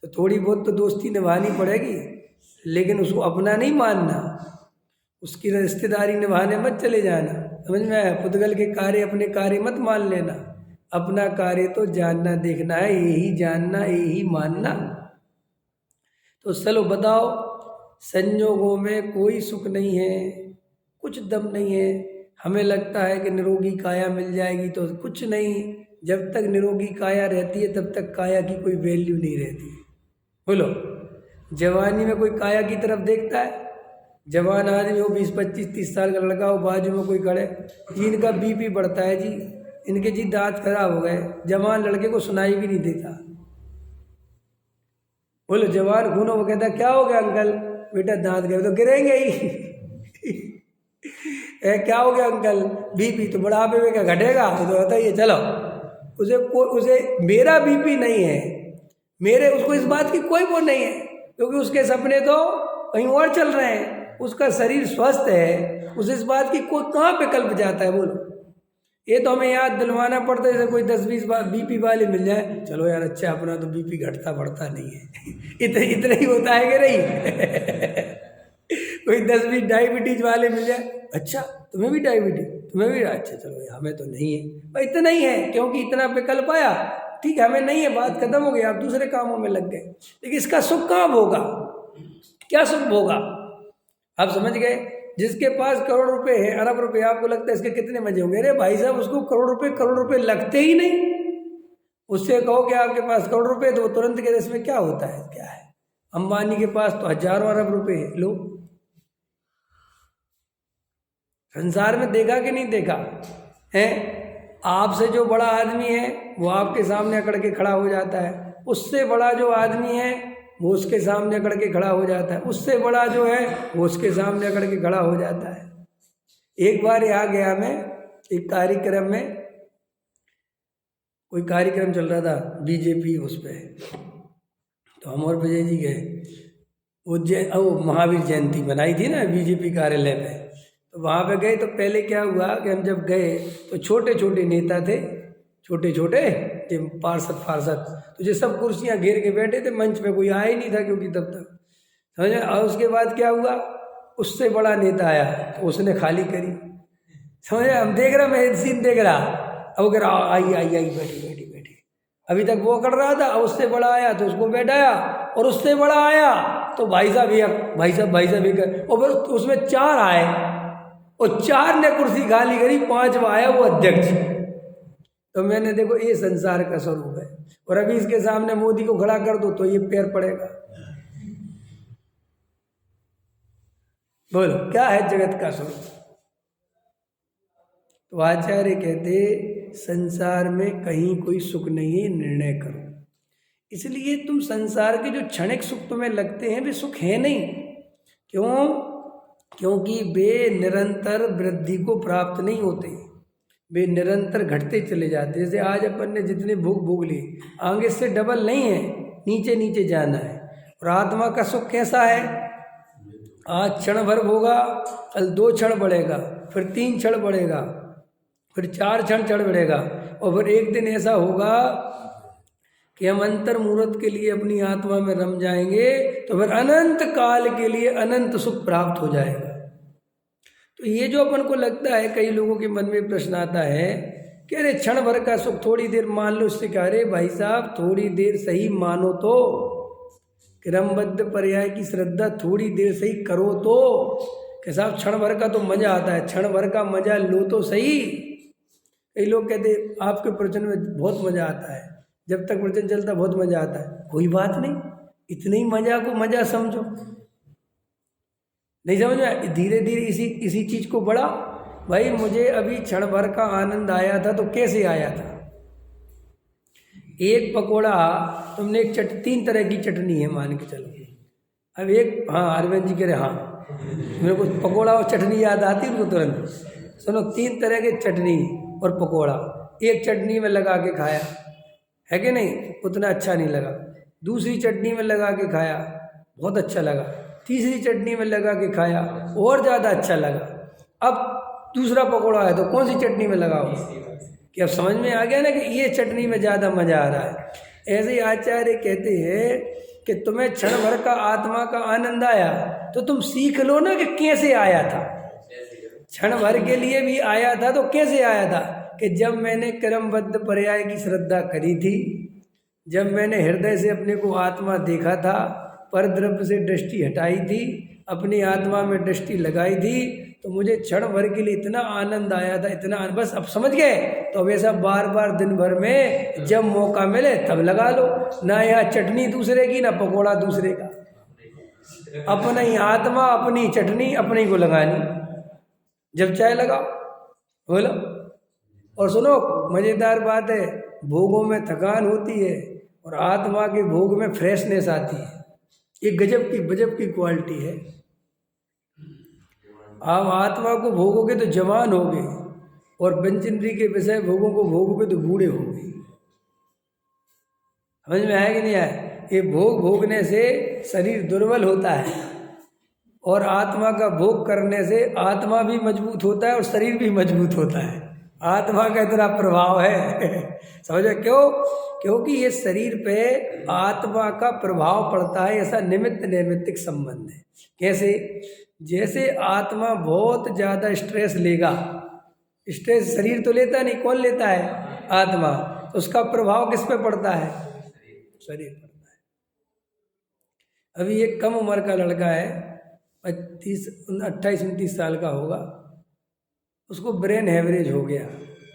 A: तो थोड़ी बहुत तो दोस्ती निभानी पड़ेगी, लेकिन उसको अपना नहीं मानना, उसकी रिश्तेदारी निभाने मत चले जाना। समझ में आया? पुद्गल के कार्य अपने कार्य मत मान लेना, अपना कार्य तो जानना देखना है, यही जानना यही मानना। तो चलो बताओ, संयोगों में कोई सुख नहीं है, कुछ दम नहीं है। हमें लगता है कि निरोगी काया मिल जाएगी, तो कुछ नहीं। जब तक निरोगी काया रहती है तब तक काया की कोई वैल्यू नहीं रहती। बोलो, जवानी में कोई काया की तरफ देखता है? जवान आदमी हो, 20, 25, 30 साल का लड़का हो, बाजू में कोई खड़े, जी इनका बीपी बढ़ता है, जी इनके जी दांत खराब हो गए। जवान लड़के को सुनाई भी नहीं देता। बोलो जवान खून हो, वो कहता क्या हो गया अंकल? बेटा दांत गए, तो गिरेंगे ही क्या हो गया अंकल, बीपी तो बुढ़ापे में क्या घटेगा, तो बताइए चलो। उसे मेरा बीपी नहीं है, मेरे उसको इस बात की कोई वो नहीं है, क्योंकि उसके सपने तो कहीं और चल रहे हैं, उसका शरीर स्वस्थ है, उसे इस बात की कोई कहाँ पे कल्प जाता है बोलो। ये तो हमें याद दिलवाना पड़ता है, जैसे कोई 10-20 बीपी वाले मिल जाए, चलो यार अच्छा अपना तो बीपी घटता बढ़ता नहीं है इतना ही होता है कि नहीं कोई 10-20 डायबिटीज वाले मिल जाए, अच्छा तुम्हें भी डायबिटीज, तुम्हें भी, अच्छा चलो हमें तो नहीं है भाई, इतना ही है, क्योंकि इतना विकल्प आया, ठीक है हमें नहीं है, बात खत्म हो गई, आप दूसरे कामों में लग गए। लेकिन इसका सुख कहाँ होगा, क्या सुख होगा, आप समझ गए। जिसके पास करोड़ रुपए है, अरब रुपए, आपको लगता है इसके कितने मजे होंगे, अरे भाई साहब उसको करोड़ रुपए लगते ही नहीं। उससे कहो कि आपके पास करोड़ रुपए, तो वो तुरंत के इसमें क्या होता है, क्या है। अंबानी के पास तो हजारों अरब रुपए है, लो। संसार में देखा कि नहीं देखा है, आपसे जो बड़ा आदमी है वो आपके सामने अकड़ के खड़ा हो जाता है, उससे बड़ा जो आदमी है वो उसके सामने अकड़ के खड़ा हो जाता है, उससे बड़ा जो है वो उसके सामने अकड़ के खड़ा हो जाता है। एक बार आ गया मैं एक कार्यक्रम में, कोई कार्यक्रम चल रहा था बीजेपी उस पर, तो हम और विजय जी गए, वो महावीर जयंती बनाई थी ना बीजेपी कार्यालय पे, तो वहाँ पे गए। तो पहले क्या हुआ कि हम जब गए तो छोटे छोटे नेता थे, छोटे छोटे पार्षद, तो ये सब कुर्सियाँ घेर के बैठे थे, मंच पे कोई आया ही नहीं था, क्योंकि तब तक समझे। और उसके बाद क्या हुआ, उससे बड़ा नेता आया तो उसने खाली करी, समझे। हम देख रहे, मैं सीन देख रहा, अब वो कह रहा आई आई आई बैठी बैठी बैठी, अभी तक वो कर रहा था, उससे बड़ा आया तो उसको बैठाया, और उससे बड़ा आया तो भाई साहब और फिर उसमें 4 आए, और 4 ने कुर्सी खाली करी, 5वां आया वो अध्यक्ष। तो मैंने देखो ये संसार का स्वरूप है, और अभी इसके सामने मोदी को खड़ा कर दो तो ये पैर पड़ेगा। बोलो क्या है जगत का स्वरूप। तो आचार्य कहते संसार में कहीं कोई सुख नहीं है, निर्णय करो। इसलिए तुम संसार के जो क्षणिक सुख तुम्हें लगते हैं वे सुख है नहीं। क्यों? क्योंकि वे निरंतर वृद्धि को प्राप्त नहीं होते, वे निरंतर घटते चले जाते। जैसे आज अपन ने जितने भोग लिए, आगे से डबल नहीं है, नीचे नीचे जाना है। और आत्मा का सुख कैसा है, आज क्षण भर होगा, कल 2 क्षण बढ़ेगा, फिर 3 क्षण बढ़ेगा, फिर 4 क्षण चढ़ बढ़ेगा, और फिर एक दिन ऐसा होगा कि हम अंतर मुहूर्त के लिए अपनी आत्मा में रम जाएंगे, तो फिर अनंत काल के लिए अनंत सुख प्राप्त हो जाएगा। तो ये जो अपन को लगता है, कई लोगों के मन में प्रश्न आता है कि अरे क्षण भर का सुख थोड़ी देर मान लो, उससे कह रहे भाई साहब थोड़ी देर सही मानो तो, क्रमबद्ध पर्याय की श्रद्धा थोड़ी देर सही करो तो, कि साहब क्षण भर का तो मजा आता है, क्षण भर का मजा लो तो सही। कई लोग कहते आपके प्रवचन में बहुत मजा आता है, जब तक प्रवचन चलता बहुत मजा आता है। कोई बात नहीं, इतने ही मजा को मजा समझो, नहीं समझ में, धीरे धीरे इसी चीज को बढ़ा। भाई मुझे अभी क्षण भर का आनंद आया था, तो कैसे आया था? एक पकोड़ा, तुमने एक 3 तरह की चटनी है मान के चलो, अब एक, हाँ अरविंद जी कह रहे हाँ, मेरे को पकोड़ा और चटनी याद आती है उनको तुरंत। सुनो, 3 तरह के चटनी और पकोड़ा, एक चटनी में लगा के खाया है कि नहीं, उतना अच्छा नहीं लगा। दूसरी चटनी में लगा के खाया, बहुत अच्छा लगा। तीसरी चटनी में लगा के खाया, और ज़्यादा अच्छा लगा। अब दूसरा पकोड़ा है तो कौन सी चटनी में लगाओ, कि अब समझ में आ गया ना कि ये चटनी में ज़्यादा मज़ा आ रहा है। ऐसे ही आचार्य कहते हैं कि तुम्हें क्षण भर का आत्मा का आनंद आया, तो तुम सीख लो ना कि कैसे आया था। क्षण भर के लिए भी आया था तो कैसे आया था, कि जब मैंने क्रमबद्ध पर्याय की श्रद्धा करी थी, जब मैंने हृदय से अपने को आत्मा देखा था, पर द्रव्य से दृष्टि हटाई थी, अपनी आत्मा में दृष्टि लगाई थी, तो मुझे क्षण भर के लिए इतना आनंद आया था, इतना बस। अब समझ गए? तो अब ऐसा बार बार दिन भर में जब मौका मिले तब लगा लो, ना यहाँ चटनी दूसरे की, ना पकोड़ा दूसरे का, अपना ही आत्मा, अपनी चटनी अपनी को लगानी, जब चाहे लगाओ। बोलो। और सुनो, मज़ेदार बात है, भोगों में थकान होती है और आत्मा के भोग में फ्रेशनेस आती है। एक गजब की क्वालिटी है। आप आत्मा को भोगोगे तो जवान होगे, और पंचेंद्रिय के विषय भोगों को भोगोगे तो बूढ़े होगे। समझ में आया कि नहीं आया? ये भोग भोगने से शरीर दुर्बल होता है, और आत्मा का भोग करने से आत्मा भी मजबूत होता है और शरीर भी मजबूत होता है। आत्मा का इतना प्रभाव है समझो क्यों? क्योंकि ये शरीर पे आत्मा का प्रभाव पड़ता है, ऐसा निमित्त नैमित्तिक संबंध है। कैसे? जैसे आत्मा बहुत ज़्यादा स्ट्रेस लेगा, स्ट्रेस शरीर तो लेता नहीं, कौन लेता है? आत्मा। तो उसका प्रभाव किस पे पड़ता है? शरीर पड़ता है। अभी एक कम उम्र का लड़का है, 28-29 साल का होगा, उसको ब्रेन हैमरेज हो गया।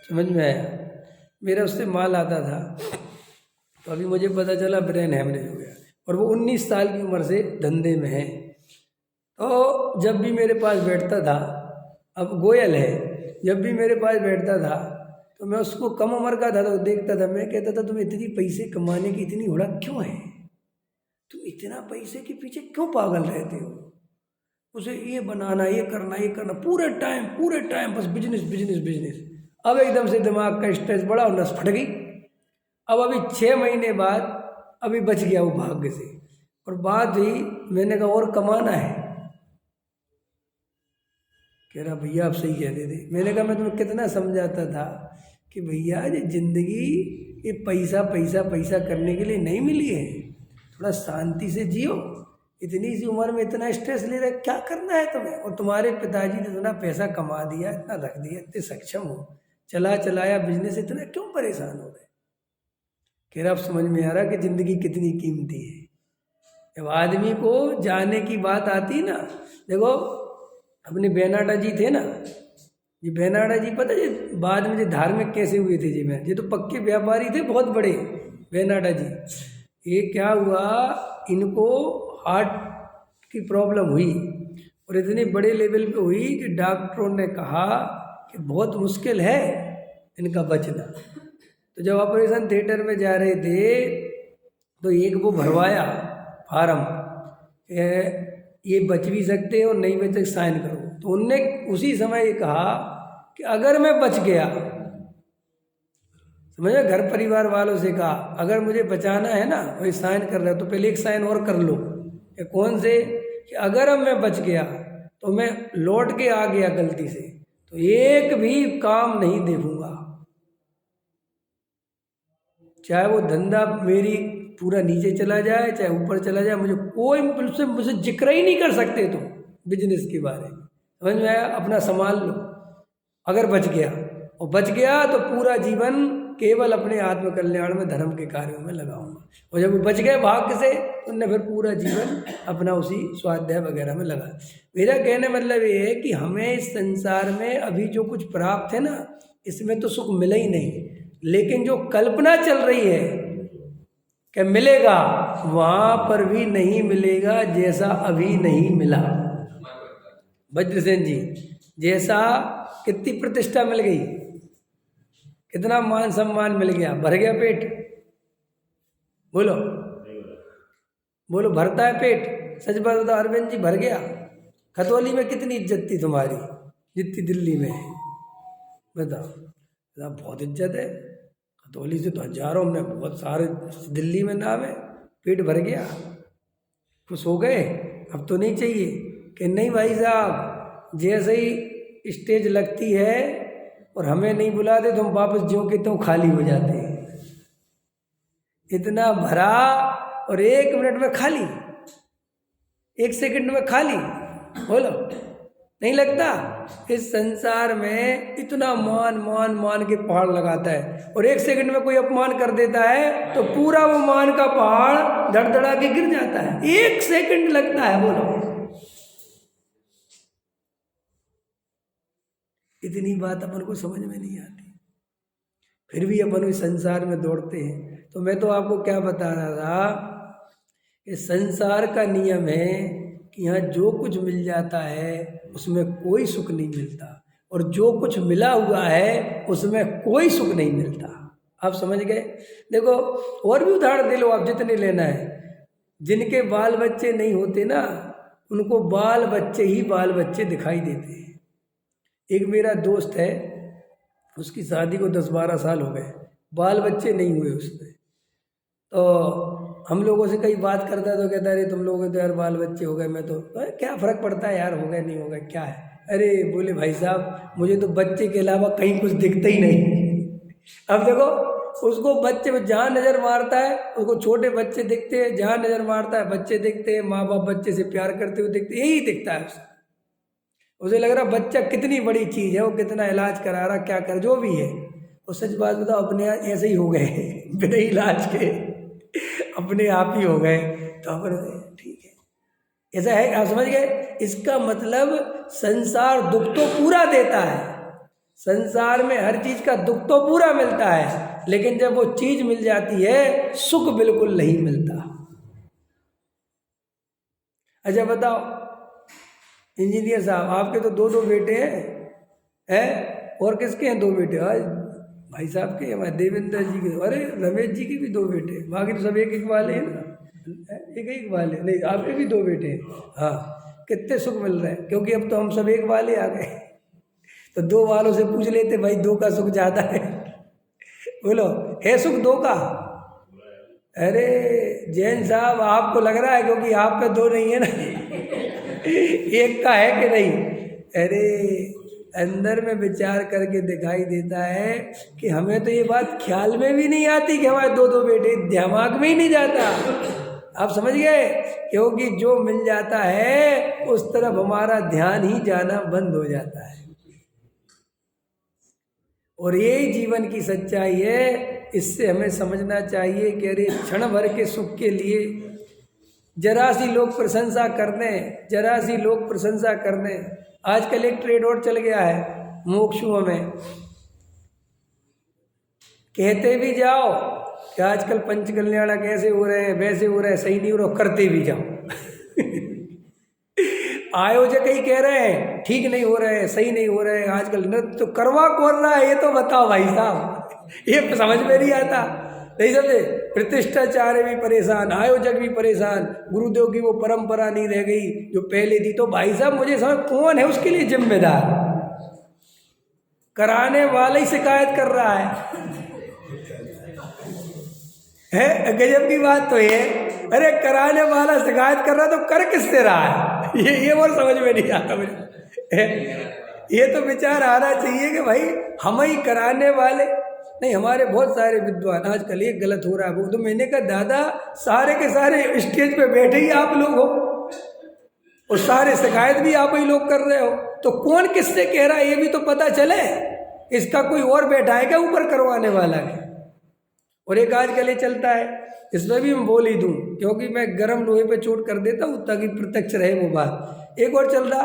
A: समझ में आया? मेरा उससे माल आता था, तो अभी मुझे पता चला ब्रेन हैमरेज हो गया, और वो 19 साल की उम्र से धंधे में है। तो जब भी मेरे पास बैठता था, अब गोयल है, जब भी मेरे पास बैठता था तो मैं उसको, कम उम्र का था तो देखता था, मैं कहता था तुम इतनी पैसे कमाने की इतनी उड़क क्यों है? तुम इतना पैसे के पीछे क्यों पागल रहते हो? उसे ये बनाना, ये करना, पूरे टाइम बस बिजनेस बिजनेस बिजनेस। अब एकदम से दिमाग का स्ट्रेस बढ़ा और नस फट गई। अब अभी 6 महीने बाद अभी बच गया वो भाग्य से, और बात हुई, मैंने कहा और कमाना है? कह रहा भैया आप सही कह रहे थे। मैंने कहा मैं तुम्हें कितना समझाता था कि भैया ये जिंदगी ये पैसा पैसा पैसा करने के लिए नहीं मिली है, थोड़ा शांति से जियो। इतनी सी उम्र में इतना स्ट्रेस ले रहे, क्या करना है तुम्हें? और तुम्हारे पिताजी ने इतना पैसा कमा दिया, इतना रख दिया, इतने सक्षम हो, चलाया बिजनेस, इतना क्यों परेशान हो रहे? कह रहा अब समझ में आ रहा कि जिंदगी कितनी कीमती है। जब आदमी को जाने की बात आती ना, देखो अपने बेनाडा जी थे ना, ये बेनाडा जी पता है बाद में जो धार्मिक कैसे हुए थे जी? मैं ये तो पक्के व्यापारी थे बहुत बड़े बेनाडा जी। ये क्या हुआ, इनको हार्ट की प्रॉब्लम हुई, और इतने बड़े लेवल पे हुई कि डॉक्टरों ने कहा कि बहुत मुश्किल है इनका बचना। तो जब ऑपरेशन थिएटर में जा रहे थे तो एक वो भरवाया फार्म, ये बच भी सकते हो, नहीं बच सकते साइन करो। तो उनने उसी समय ये कहा कि अगर मैं बच गया, समझे, घर परिवार वालों से कहा अगर मुझे बचाना है ना, वही साइन कर रहे हो तो पहले एक साइन और कर लो। ये कौन से? कि अगर अब मैं बच गया तो मैं लौट के आ गया गलती से, तो एक भी काम नहीं देखूंगा, चाहे वो धंधा मेरी पूरा नीचे चला जाए चाहे ऊपर चला जाए, मुझे कोई मुझसे जिक्र ही नहीं कर सकते तुम बिजनेस के बारे में। समझ में आया? अपना संभाल लो। अगर बच गया, और बच गया तो पूरा जीवन केवल अपने आत्म कल्याण में, धर्म के कार्यों में लगाऊंगा। और जब वो बच गए भाग्य से, उनने फिर पूरा जीवन अपना उसी स्वाध्याय वगैरह में लगा। मेरा कहने मतलब ये है कि हमें इस संसार में अभी जो कुछ प्राप्त है ना, इसमें तो सुख मिला ही नहीं, लेकिन जो कल्पना चल रही है कि मिलेगा, वहां पर भी नहीं मिलेगा जैसा अभी नहीं मिला। वज्रसेन जी जैसा, कितनी प्रतिष्ठा मिल गई, कितना मान सम्मान मिल गया, भर गया पेट? बोलो बोलो, भरता है पेट? सच बात बताओ अरविंद जी, भर गया? खतौली में कितनी इज्जत थी तुम्हारी जितनी दिल्ली में है? बताओ, बहुत इज्जत है। खतौली से तो हजारों में, बहुत सारे दिल्ली में नाम है। पेट भर गया, खुश हो गए, अब तो नहीं चाहिए? कि नहीं भाई साहब, जैसे ही स्टेज लगती है और हमें नहीं बुलाते तो हम वापस ज्यों के त्यों खाली हो जाते हैं। इतना भरा और 1 मिनट में खाली, 1 सेकंड में खाली। बोलो, नहीं लगता? इस संसार में इतना मान मान मान के पहाड़ लगाता है, और 1 सेकंड में कोई अपमान कर देता है तो पूरा वो मान का पहाड़ धड़धड़ा के गिर जाता है। 1 सेकंड लगता है। बोलो, इतनी बात अपन को समझ में नहीं आती, फिर भी अपन इस संसार में दौड़ते हैं। तो मैं तो आपको क्या बता रहा था कि संसार का नियम है कि यहाँ जो कुछ मिल जाता है उसमें कोई सुख नहीं मिलता, और जो कुछ मिला हुआ है उसमें कोई सुख नहीं मिलता। आप समझ गए? देखो और भी उदाहरण दे लो आप, जितने लेना है। जिनके बाल बच्चे नहीं होते ना, उनको बाल बच्चे ही बाल बच्चे दिखाई देते हैं। एक मेरा दोस्त है, उसकी शादी को 10-12 साल हो गए, बाल बच्चे नहीं हुए उसमें। तो हम लोगों से कई बात करता है तो कहता है अरे तुम लोगों के तो यार बाल बच्चे हो गए, मैं तो क्या फ़र्क पड़ता है यार, हो गए नहीं हो गए क्या है। अरे बोले भाई साहब मुझे तो बच्चे के अलावा कहीं कुछ दिखता ही नहीं। अब देखो उसको बच्चे में जहाँ नज़र मारता है उसको छोटे बच्चे दिखते हैं, जहाँ नज़र मारता है बच्चे दिखते हैं, माँ बाप बच्चे से प्यार करते हुए दिखते, यही दिखता है उसे लग रहा बच्चा कितनी बड़ी चीज़ है, वो कितना इलाज करा रहा क्या कर जो भी है। और सच बात बताओ अपने ऐसे ही हो गए बिना इलाज के अपने आप ही हो गए। तो अपन ठीक है ऐसा है, आप समझ गए। इसका मतलब संसार दुख तो पूरा देता है, संसार में हर चीज का दुख तो पूरा मिलता है, लेकिन जब वो चीज मिल जाती है सुख बिल्कुल नहीं मिलता। अच्छा बताओ इंजीनियर साहब आपके तो 2 बेटे हैं और किसके हैं 2 बेटे? आज भाई साहब के, हमारे देवेंद्र जी के, अरे रमेश जी के भी 2 बेटे, बाकी तो सब एक वाले हैं ना, एक वाले नहीं, आपके भी 2 बेटे हैं। हाँ कितने सुख मिल रहे हैं, क्योंकि अब तो हम सब एक वाले आ गए। तो 2 वालों से पूछ लेते भाई 2 का सुख ज़्यादा है, बोलो है सुख 2 का? अरे जैन साहब आपको लग रहा है क्योंकि आप पे 2 नहीं है ना, एक का है कि नहीं? अरे अंदर में विचार करके दिखाई देता है कि हमें तो ये बात ख्याल में भी नहीं आती कि हमारे 2 बेटे, दिमाग में ही नहीं जाता। आप समझ गए, क्योंकि जो मिल जाता है उस तरफ हमारा ध्यान ही जाना बंद हो जाता है। और यही जीवन की सच्चाई है। इससे हमें समझना चाहिए कि अरे क्षण भर के सुख के लिए जरा सी लोग प्रशंसा करने, जरा सी लोग प्रशंसा करने। आजकल एक ट्रेड और चल गया है मोक्षुओं में, कहते भी जाओ कि आजकल पंच कल्याण कैसे हो रहे हैं, वैसे हो रहे हैं, सही नहीं हो रहा, करते भी जाओ। आयोजक ही कह रहे हैं ठीक नहीं हो रहे हैं, सही नहीं हो रहे हैं, आजकल नृत्य तो करवा कौन रहा है ये तो बताओ भाई साहब, ये समझ में नहीं आता। नहीं समझे, प्रतिष्ठाचार्य भी परेशान, आयोजक भी परेशान, गुरुदेव की वो परंपरा नहीं रह गई जो पहले थी। तो भाई साहब मुझे समझ कौन है उसके लिए जिम्मेदार? कराने वाला ही शिकायत कर रहा है गजब की बात तो ये। अरे कराने वाला शिकायत कर रहा तो कर किससे रहा है? ये और समझ में नहीं आता मुझे। ये तो विचार आना चाहिए कि भाई हम ही कराने वाले नहीं। हमारे बहुत सारे विद्वान आजकल ये गलत हो रहा है। वो तो मैंने कहा दादा सारे के सारे स्टेज पे बैठे ही आप लोग हो और सारे शिकायत भी आप ही लोग कर रहे हो, तो कौन किससे कह रहा है ये भी तो पता चले। इसका कोई और बैठा है क्या ऊपर करवाने वाला है? और एक आजकल ये चलता है, इसमें भी मैं बोल ही दूं क्योंकि मैं गर्म लोहे पे चोट कर देता हूँ ताकि प्रत्यक्ष रहे वो बात। एक और चल रहा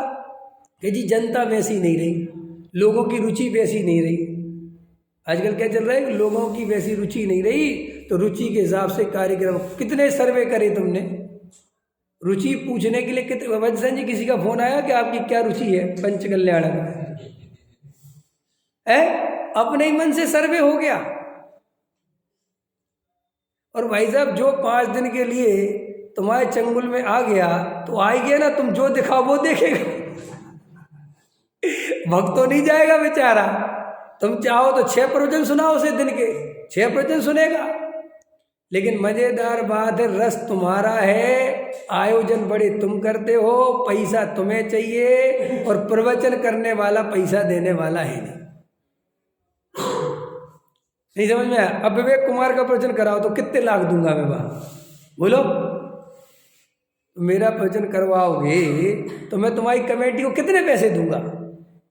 A: कि जी जनता वैसी नहीं रही, लोगों की रुचि वैसी नहीं रही। आजकल क्या चल रहा है, लोगों की वैसी रुचि नहीं रही तो रुचि के हिसाब से कार्यक्रम। कितने सर्वे करे तुमने रुचि पूछने के लिए? कितने वत्सन जी किसी का फोन आया कि आपकी क्या रुचि है पंच कल्याण में? अपने ही मन से सर्वे हो गया। और भाई साहब जो 5 दिन के लिए तुम्हारे चंगुल में आ गया तो आ ही गया ना, तुम जो दिखाओ वो देखेगा। भक्त तो नहीं जाएगा बेचारा। तुम चाहो तो 6 प्रवचन सुनाओ उसे दिन के, 6 प्रवचन सुनेगा। लेकिन मजेदार बात है रस तुम्हारा है, आयोजन बड़े तुम करते हो, पैसा तुम्हें चाहिए और प्रवचन करने वाला पैसा देने वाला है नहीं समझ में आया? अब विवेक कुमार का प्रवचन कराओ तो कितने लाख दूंगा मैं वहां, बोलो? मेरा प्रवचन करवाओगे तो मैं तुम्हारी कमेटी को कितने पैसे दूंगा?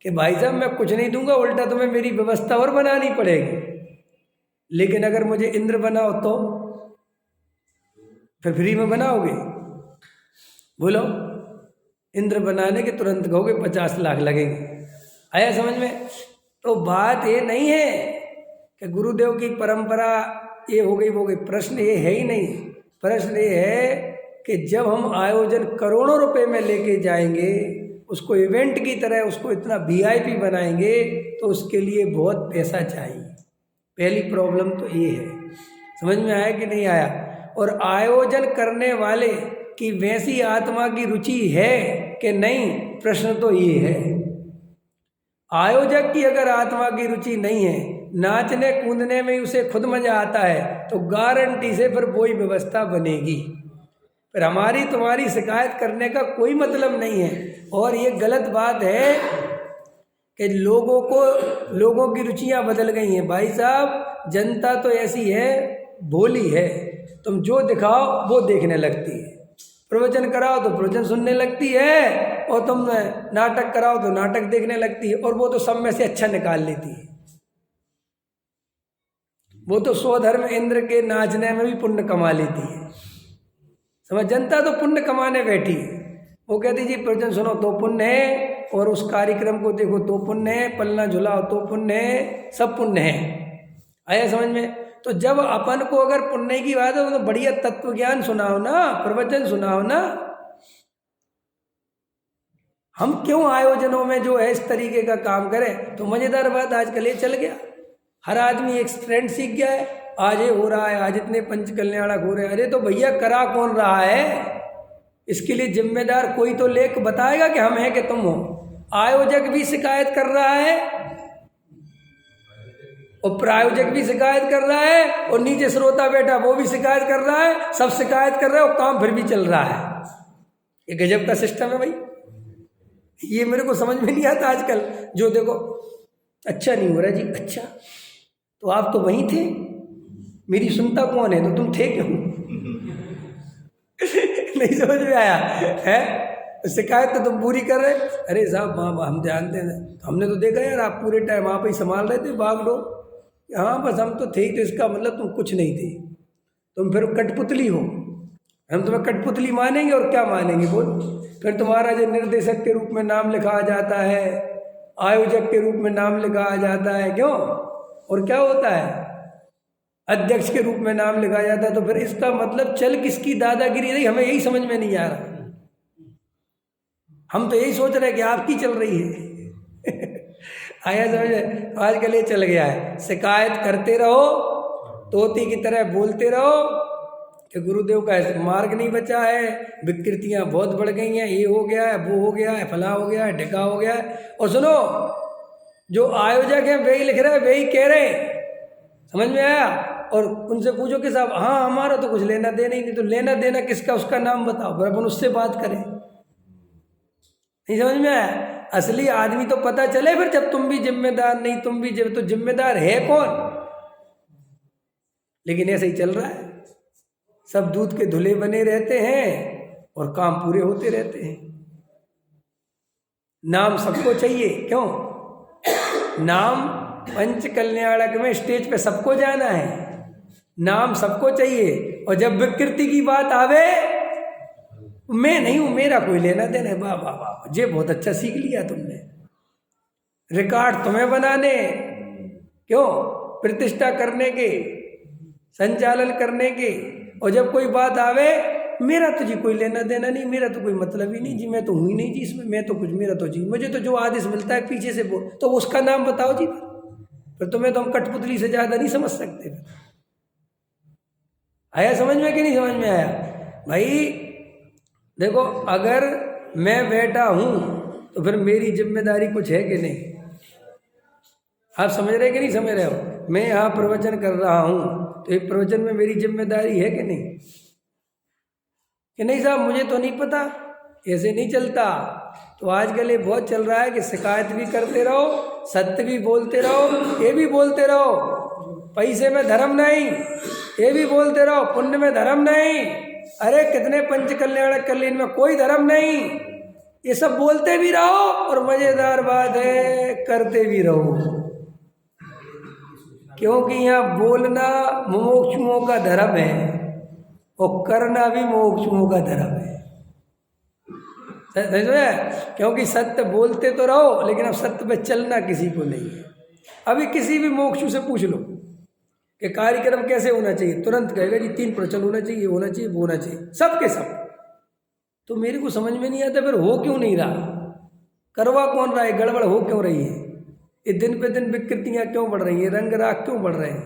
A: कि भाई साहब मैं कुछ नहीं दूंगा, उल्टा तुम्हें मेरी व्यवस्था और बनानी पड़ेगी। लेकिन अगर मुझे इंद्र बनाओ तो फिर फ्री में बनाओगे? बोलो, इंद्र बनाने के तुरंत कहोगे 50 लाख लगेंगे। आया समझ में? तो बात ये नहीं है कि गुरुदेव की परंपरा ये हो गई वो गई, प्रश्न ये है ही नहीं। प्रश्न ये है कि जब हम आयोजन करोड़ों रुपए में लेके जाएंगे, उसको इवेंट की तरह उसको इतना VIP बनाएंगे तो उसके लिए बहुत पैसा चाहिए। पहली प्रॉब्लम तो ये है। समझ में आया कि नहीं आया? और आयोजन करने वाले कि वैसी आत्मा की रुचि है कि नहीं, प्रश्न तो ये है। आयोजक की अगर आत्मा की रुचि नहीं है, नाचने कूदने में उसे खुद मजा आता है, तो गारंटी से फिर वही व्यवस्था बनेगी। फिर हमारी तुम्हारी शिकायत करने का कोई मतलब नहीं है। और ये गलत बात है कि लोगों की रुचियां बदल गई हैं। भाई साहब, जनता तो ऐसी है, भोली है, तुम जो दिखाओ वो देखने लगती है। प्रवचन कराओ तो प्रवचन सुनने लगती है, और तुम नाटक कराओ तो नाटक देखने लगती है, और वो तो सब में से अच्छा निकाल लेती है। वो तो स्वधर्म इंद्र के नाचने में भी पुण्य कमा लेती है। समझ, जनता तो पुण्य कमाने बैठी है। वो कहती जी प्रवचन सुनो तो पुण्य है, और उस कार्यक्रम को देखो तो पुण्य है, पलना झुलाओ तो पुण्य है, सब पुण्य है। आया समझ में? तो जब अपन को अगर पुण्य की बात है तो बढ़िया तत्व ज्ञान सुनाओ ना, प्रवचन सुनाओ ना। हम क्यों आयोजनों में जो है इस तरीके का काम करें? तो मजेदार बात आजकल ये चल गया, हर आदमी एक ट्रेंड सीख गया है। आज ये हो रहा है, आज इतने पंच कल्याणक हो रहे हैं। अरे तो भैया करा कौन रहा है? इसके लिए जिम्मेदार कोई तो लेख बताएगा कि हम हैं कि तुम हो। आयोजक भी शिकायत कर रहा है और प्रायोजक भी शिकायत कर रहा है, और नीचे श्रोता बैठा वो भी शिकायत कर रहा है, सब शिकायत कर रहे हैं और काम फिर भी चल रहा है। ये गजब का सिस्टम है भाई। ये मेरे को समझ में नहीं आता आजकल। जो देखो अच्छा नहीं हो रहा जी, अच्छा तो आप तो वहीं थे, मेरी सुनता कौन है, तो तुम थे क्यों? नहीं समझ में आया है? शिकायत तो तुम पूरी कर रहे। अरे साहब हम जानते हैं, हमने तो देखा यार आप पूरे टाइम आप ही संभाल रहे थे बागडोर। हाँ बस हम तो थे ही, तो इसका मतलब तुम कुछ नहीं थे, तुम फिर कठपुतली हो। हम तुम्हें कठपुतली मानेंगे और क्या मानेंगे बोल? फिर तुम्हारा जो निर्देशक के रूप में नाम लिखा जाता है, आयोजक के रूप में नाम लिखा जाता है, क्यों? और क्या होता है? अध्यक्ष के रूप में नाम लिखा जाता है। तो फिर इसका मतलब चल किसकी दादागिरी रही, हमें यही समझ में नहीं आ रहा। हम तो यही सोच रहे हैं कि आपकी चल रही है। आया समझ? आजकल ये चल गया है, शिकायत करते रहो, तोती की तरह बोलते रहो कि गुरुदेव का मार्ग नहीं बचा है, विकृतियां बहुत बढ़ गई हैं, ये हो गया है, वो हो गया है, फला हो गया है, ढका हो गया है। और सुनो, जो आयोजक हैं वही लिख रहे हैं, वही कह रहे हैं। समझ में आया? और उनसे पूछो कि साहब हाँ हमारा तो कुछ लेना देना ही नहीं, तो लेना देना किसका, उसका नाम बताओ, फिर अपन उससे बात करें। नहीं समझ में आया? असली आदमी तो पता चले फिर, जब तुम भी जिम्मेदार नहीं, तुम भी तो जिम्मेदार है कौन? लेकिन ऐसे ही चल रहा है, सब दूध के धुले बने रहते हैं और काम पूरे होते रहते हैं। नाम सबको चाहिए, क्यों? नाम पंच कल्याणक में स्टेज पे सबको जाना है, नाम सबको चाहिए। और जब विकृति की बात आवे, मैं नहीं हूं, मेरा कोई लेना देना है, वाह वाह वाह, ये बहुत अच्छा सीख लिया तुमने, रिकॉर्ड तुम्हें बनाने, क्यों? प्रतिष्ठा करने के, संचालन करने के। और जब कोई बात आवे, मेरा तो जी कोई लेना देना नहीं, मेरा तो कोई मतलब ही नहीं जी, मैं तो हुई नहीं जी इसमें, मैं तो कुछ, मेरा तो जी, मुझे तो जो आदेश मिलता है पीछे से वो, तो उसका नाम बताओ जी। फिर तुम्हें तो हम कठपुतली से ज्यादा नहीं समझ सकते। आया समझ में कि नहीं समझ में आया? भाई देखो, अगर मैं बैठा हूं तो फिर मेरी जिम्मेदारी कुछ है कि नहीं? आप समझ रहे कि नहीं समझ रहे हो? मैं यहाँ प्रवचन कर रहा हूं तो एक प्रवचन में मेरी जिम्मेदारी है कि नहीं? कि नहीं साहब मुझे तो नहीं पता, ऐसे नहीं चलता। तो आजकल ये बहुत चल रहा है कि शिकायत भी करते रहो, सत्य भी बोलते रहो, ये भी बोलते रहो पैसे में धर्म नहीं, ये भी बोलते रहो पुण्य में धर्म नहीं। अरे कितने पंच कल्याणक कल्याण में कोई धर्म नहीं, ये सब बोलते भी रहो और मजेदार बात है करते भी रहो, क्योंकि यहाँ बोलना मुमुक्षुओं का धर्म है और करना भी मुमुक्षुओं का धर्म है। क्योंकि सत्य बोलते तो रहो, लेकिन अब सत्य पे चलना किसी को नहीं है। अभी किसी भी मोक्षु से पूछ लो कि कार्यक्रम कैसे होना चाहिए, तुरंत कहेगा जी 3 प्रवचन होना चाहिए, होना चाहिए, वो होना चाहिए, सब के सब। तो मेरे को समझ में नहीं आता फिर हो क्यों नहीं रहा, करवा कौन रहा है, गड़बड़ हो क्यों रही है, ये दिन पे दिन विकृतियां क्यों बढ़ रही हैं, रंग राग क्यों बढ़ रहे हैं?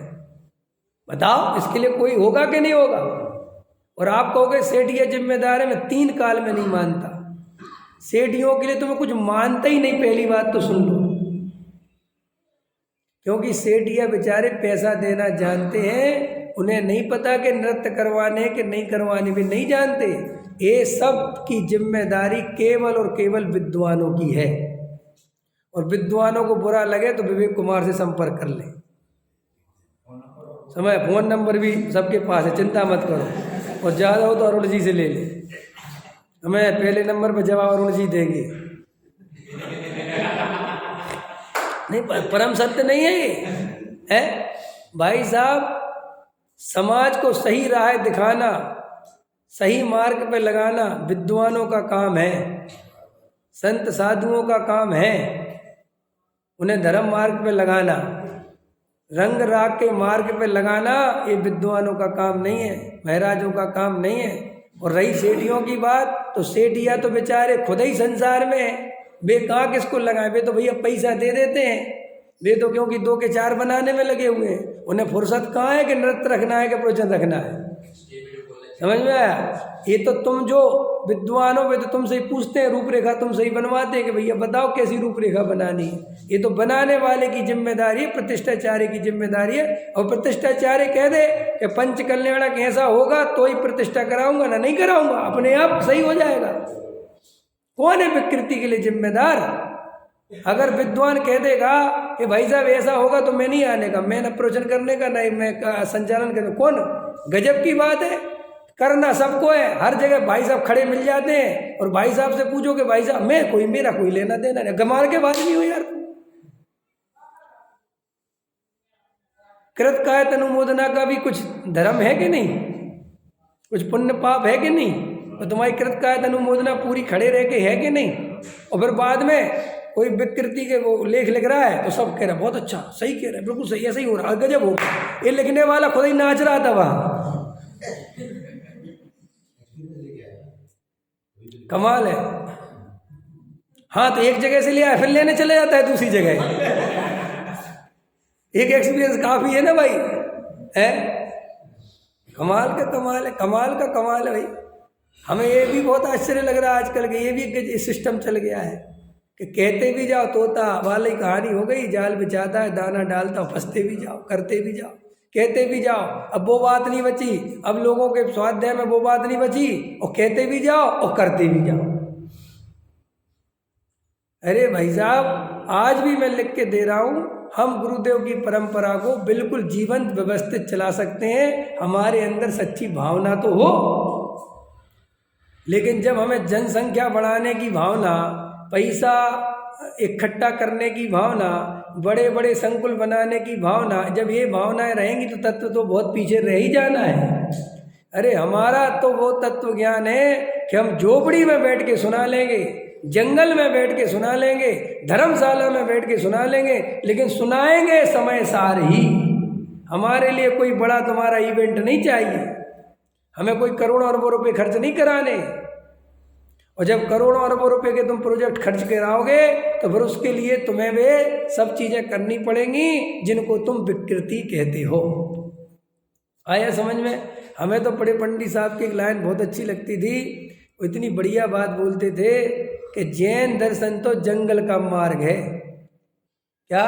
A: बताओ, इसके लिए कोई होगा कि नहीं होगा? और आप कहोगे सेठिया जिम्मेदार है, मैं 3 काल में नहीं मानता। सेठियों के लिए तो मैं कुछ मानता ही नहीं, पहली बात तो सुन लो। क्योंकि सेठिया बेचारे पैसा देना जानते हैं, उन्हें नहीं पता कि नृत्य करवाने के नहीं करवाने भी नहीं जानते। ये सब की जिम्मेदारी केवल और केवल विद्वानों की है। और विद्वानों को बुरा लगे तो विवेक कुमार से संपर्क कर ले। समय फोन नंबर भी सबके पास है, चिंता मत करो। और ज़्यादा हो तो अरुण जी से ले ले, हमें पहले नंबर पर जवाब अरुण जी देंगे। नहीं, परम सत्य नहीं है ये, है भाई साहब। समाज को सही राह दिखाना, सही मार्ग पे लगाना विद्वानों का काम है, संत साधुओं का काम है। उन्हें धर्म मार्ग पे लगाना, रंग राग के मार्ग पे लगाना ये विद्वानों का काम नहीं है, महाराजों का काम नहीं है। और रही सेठियों की बात, तो सेठिया तो बेचारे खुद ही संसार में है, वे कहाँ किसको लगाए, वे तो भैया पैसा दे देते हैं। वे तो क्योंकि 2 के 4 बनाने में लगे हुए हैं, उन्हें फुर्सत कहाँ है कि नृत्य रखना है कि प्रवचन रखना है। समझ में आया? ये तो तुम जो विद्वान हो वे तो तुमसे ही पूछते हैं, रूपरेखा तुमसे ही बनवाते हैं कि भैया बताओ कैसी रूपरेखा बनानी है। ये तो बनाने वाले की जिम्मेदारी है, प्रतिष्ठाचार्य की जिम्मेदारी है। और प्रतिष्ठाचार्य कह दे कि पंच कल्याणक ऐसा होगा तो ही प्रतिष्ठा कराऊंगा, ना नहीं कराऊंगा, अपने आप सही हो जाएगा। कौन है विकृति के लिए जिम्मेदार? अगर विद्वान कह देगा कि भाई साहब ऐसा होगा तो मैं नहीं आने का, मैं न प्रवचन करने का, नहीं मैं संचालन करने, कौन? गजब की बात है। करना सबको है, हर जगह भाई साहब खड़े मिल जाते हैं। और भाई साहब से पूछो कि भाई साहब मेरा कोई लेना देना नहीं, गमार के बाद नहीं हो यार। कृत कायत अनुमोदना का भी कुछ धर्म है कि नहीं, कुछ पुण्य पाप है कि नहीं? तो तुम्हारी कृत कायत अनुमोदना पूरी खड़े रह के है कि नहीं? और फिर बाद में कोई विकृति के वो लेख लिख रहा है तो सब कह रहे हैं बहुत अच्छा, सही कह रहे हैं, बिल्कुल सही, ऐसा ही हो रहा है, गजब हो गया। ये लिखने वाला खुद ही नाच रहा था वहां। कमाल है। हाँ, तो एक जगह से लिया फिर लेने चले जाता है दूसरी जगह। एक एक्सपीरियंस काफी है ना भाई, है? कमाल का कमाल है, कमाल का कमाल है भाई। हमें ये भी बहुत आश्चर्य लग रहा है आजकल के, ये भी सिस्टम चल गया है कि कहते भी जाओ, तोता वाली कहानी हो गई, जाल बिछाता है दाना डालता, फंसते भी जाओ, करते भी जाओ, कहते भी जाओ। अब वो बात नहीं बची, अब लोगों के स्वाध्याय में वो बात नहीं बची, और कहते भी जाओ और करते भी जाओ। अरे भाई साहब, आज भी मैं लिख के दे रहा हूँ, हम गुरुदेव की परंपरा को बिल्कुल जीवंत व्यवस्थित चला सकते हैं, हमारे अंदर सच्ची भावना तो हो। लेकिन जब हमें जनसंख्या बढ़ाने की भावना, पैसा इकट्ठा करने की भावना, बड़े बड़े संकुल बनाने की भावना, जब ये भावनाएं रहेंगी तो तत्व तो बहुत पीछे रह ही जाना है। अरे हमारा तो वो तत्व ज्ञान है कि हम झोपड़ी में बैठ के सुना लेंगे, जंगल में बैठ के सुना लेंगे, धर्मशाला में बैठ के सुना लेंगे, लेकिन सुनाएंगे समय सार ही। हमारे लिए कोई बड़ा तुम्हारा इवेंट नहीं चाहिए, हमें कोई करोड़ों अरबों रुपए खर्च नहीं कराने। और जब करोड़ों अरबों रुपए के तुम प्रोजेक्ट खर्च कराओगे तो फिर उसके लिए तुम्हें वे सब चीज़ें करनी पड़ेंगी जिनको तुम विकृति कहते हो। आया समझ में? हमें तो बड़े पंडित साहब की एक लाइन बहुत अच्छी लगती थी, वो इतनी बढ़िया बात बोलते थे कि जैन दर्शन तो जंगल का मार्ग है। क्या?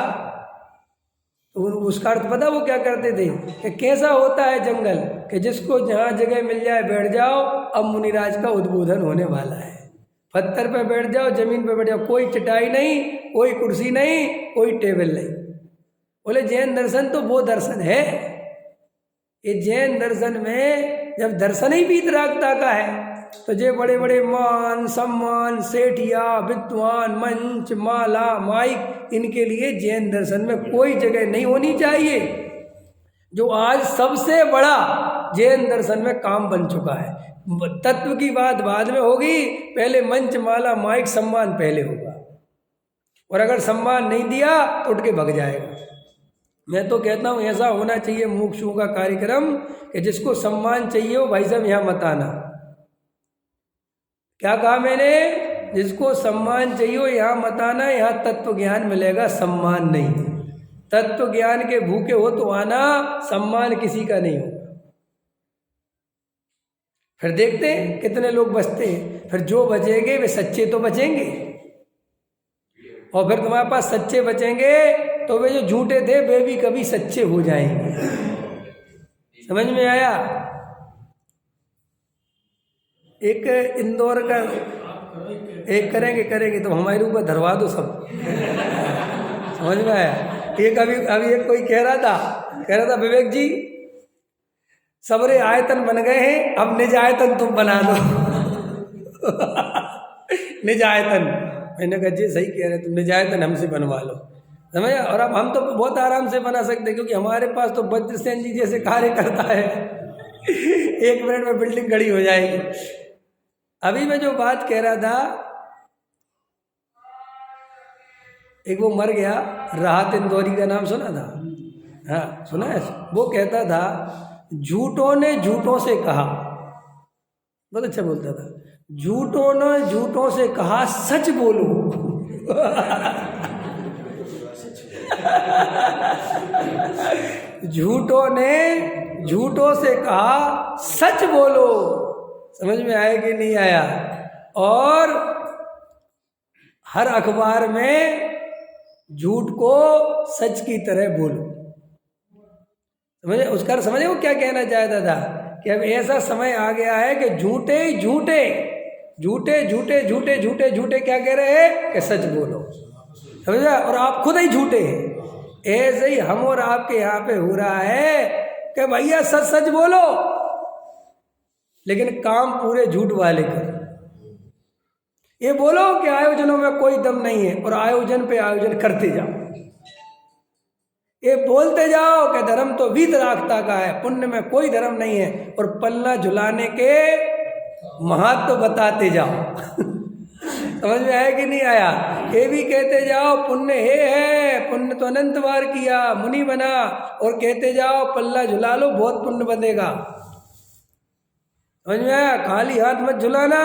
A: तो उसका अर्थ पता वो क्या करते थे कि कैसा होता है जंगल, कि जिसको जहाँ जगह मिल जाए बैठ जाओ, अब मुनिराज का उद्बोधन होने वाला है। पत्थर पे बैठ जाओ, जमीन पे बैठ जाओ, कोई चटाई नहीं, कोई कुर्सी नहीं, कोई टेबल नहीं। बोले जैन दर्शन तो वो दर्शन है। ये जैन दर्शन में जब दर्शन ही वीतरागता का है तो जे बड़े बड़े मान सम्मान, सेठिया, विद्वान, मंच, माला, माइक, इनके लिए जैन दर्शन में कोई जगह नहीं होनी चाहिए। जो आज सबसे बड़ा जैन दर्शन में काम बन चुका है। तत्व की बात बाद में होगी, पहले मंच, माला, माइक, सम्मान पहले होगा। और अगर सम्मान नहीं दिया तो उठ के भग जाएगा। मैं तो कहता हूँ ऐसा होना चाहिए मुमुक्षुओं का कार्यक्रम कि जिसको सम्मान चाहिए हो भाई साहब यहाँ मत आना। क्या कहा मैंने? जिसको सम्मान चाहिए हो यहाँ मत आना, यहाँ तत्व ज्ञान मिलेगा, सम्मान नहीं। तत्व ज्ञान के भूखे हो तो आना, सम्मान किसी का नहीं होगा। फिर देखते हैं कितने लोग बचते हैं। फिर जो बचेंगे वे सच्चे तो बचेंगे, और फिर तुम्हारे पास सच्चे बचेंगे तो वे जो झूठे थे वे भी कभी सच्चे हो जाएंगे। समझ में आया? एक इंदौर का एक करेंगे तो हमारे ऊपर धरवा दो सब। समझ में आया? एक अभी एक कोई कह रहा था विवेक जी सबरे आयतन बन गए हैं, अब निज आयतन तुम बना दो। निज आयतन, मैंने कहा जी सही कह रहे तुम, निज आयतन हमसे बनवा लो। समझा? और अब हम तो बहुत आराम से बना सकते हैं, क्योंकि हमारे पास तो वज्रसेन जी जैसे कार्य करता है। 1 मिनट में बिल्डिंग खड़ी हो जाएगी। अभी मैं जो बात कह रहा था, एक वो मर गया राहत इंदौरी का नाम सुना था? हाँ सुना है। वो कहता था झूठों ने झूठों से कहा, बहुत अच्छा बोलता था, झूठों ने झूठों से कहा सच बोलो। झूठों ने झूठों से कहा सच बोलो। समझ में आया कि नहीं आया? और हर अखबार में झूठ को सच की तरह बोलो। समझे? उसका समझे वो क्या कहना चाहता था कि अब ऐसा समय आ गया है कि झूठे झूठे झूठे झूठे झूठे झूठे झूठे क्या कह रहे हैं कि सच बोलो। समझा? और आप खुद ही झूठे हैं। ऐसे ही हम और आपके यहाँ पे हो रहा है कि भैया सच सच बोलो, लेकिन काम पूरे झूठ वाले करो। ये बोलो कि आयोजनों में कोई दम नहीं है, और आयोजन पे आयोजन करते जाओ। ये बोलते जाओ कि धर्म तो वीतरागता का है, पुण्य में कोई धर्म नहीं है, और पल्ला झुलाने के महत्व बताते जाओ। समझ में आया कि नहीं आया? ये भी कहते जाओ पुण्य है, पुण्य तो अनंत बार किया, मुनि बना, और कहते जाओ पल्ला झुला लो बहुत पुण्य बनेगा। समझ में आया? खाली हाथ मत झुलाना।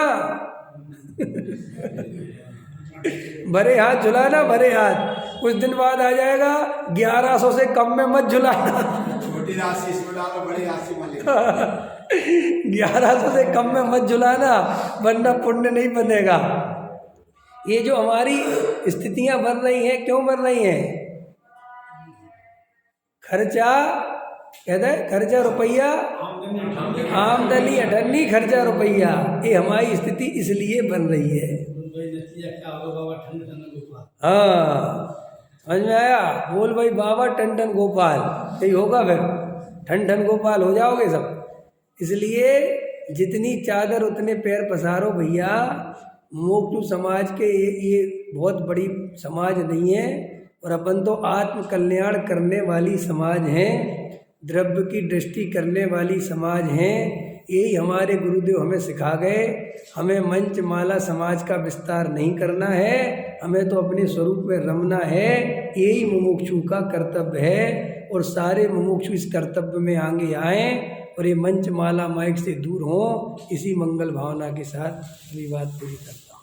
A: भरे हाथ झुलाना, भरे हाथ। कुछ दिन बाद आ जाएगा 1100 से कम में मत झुलाना।
C: छोटी राशि इसमें डालो, बड़ी राशि में लिखो।
A: 1100 से कम में मत झुलाना, वरना पुण्य नहीं बनेगा। ये जो हमारी स्थितियां बन रही हैं, क्यों बन रही हैं? खर्चा कहते हैं, खर्चा रुपया, आमदनी अठन्नी, खर्चा रुपया। ये हमारी स्थिति इसलिए बन रही है। हाँ समझ में आया? बोल भाई बाबा टन टन गोपाल, यही होगा फिर, ठन ठन गोपाल हो जाओगे सब। इसलिए जितनी चादर उतने पैर पसारो भैया। मोक्षु समाज के ये बहुत बड़ी समाज नहीं है, और अपन तो आत्म कल्याण करने वाली समाज है, द्रव्य की दृष्टि करने वाली समाज है। यही हमारे गुरुदेव हमें सिखा गए। हमें मंच माला समाज का विस्तार नहीं करना है, हमें तो अपने स्वरूप में रमना है। यही मुमुक्षु का कर्तव्य है, और सारे मुमुक्षु इस कर्तव्य में आगे आएं, और ये मंच माला माइक से दूर हों। इसी मंगल भावना के साथ अभी बात पूरी करता हूँ।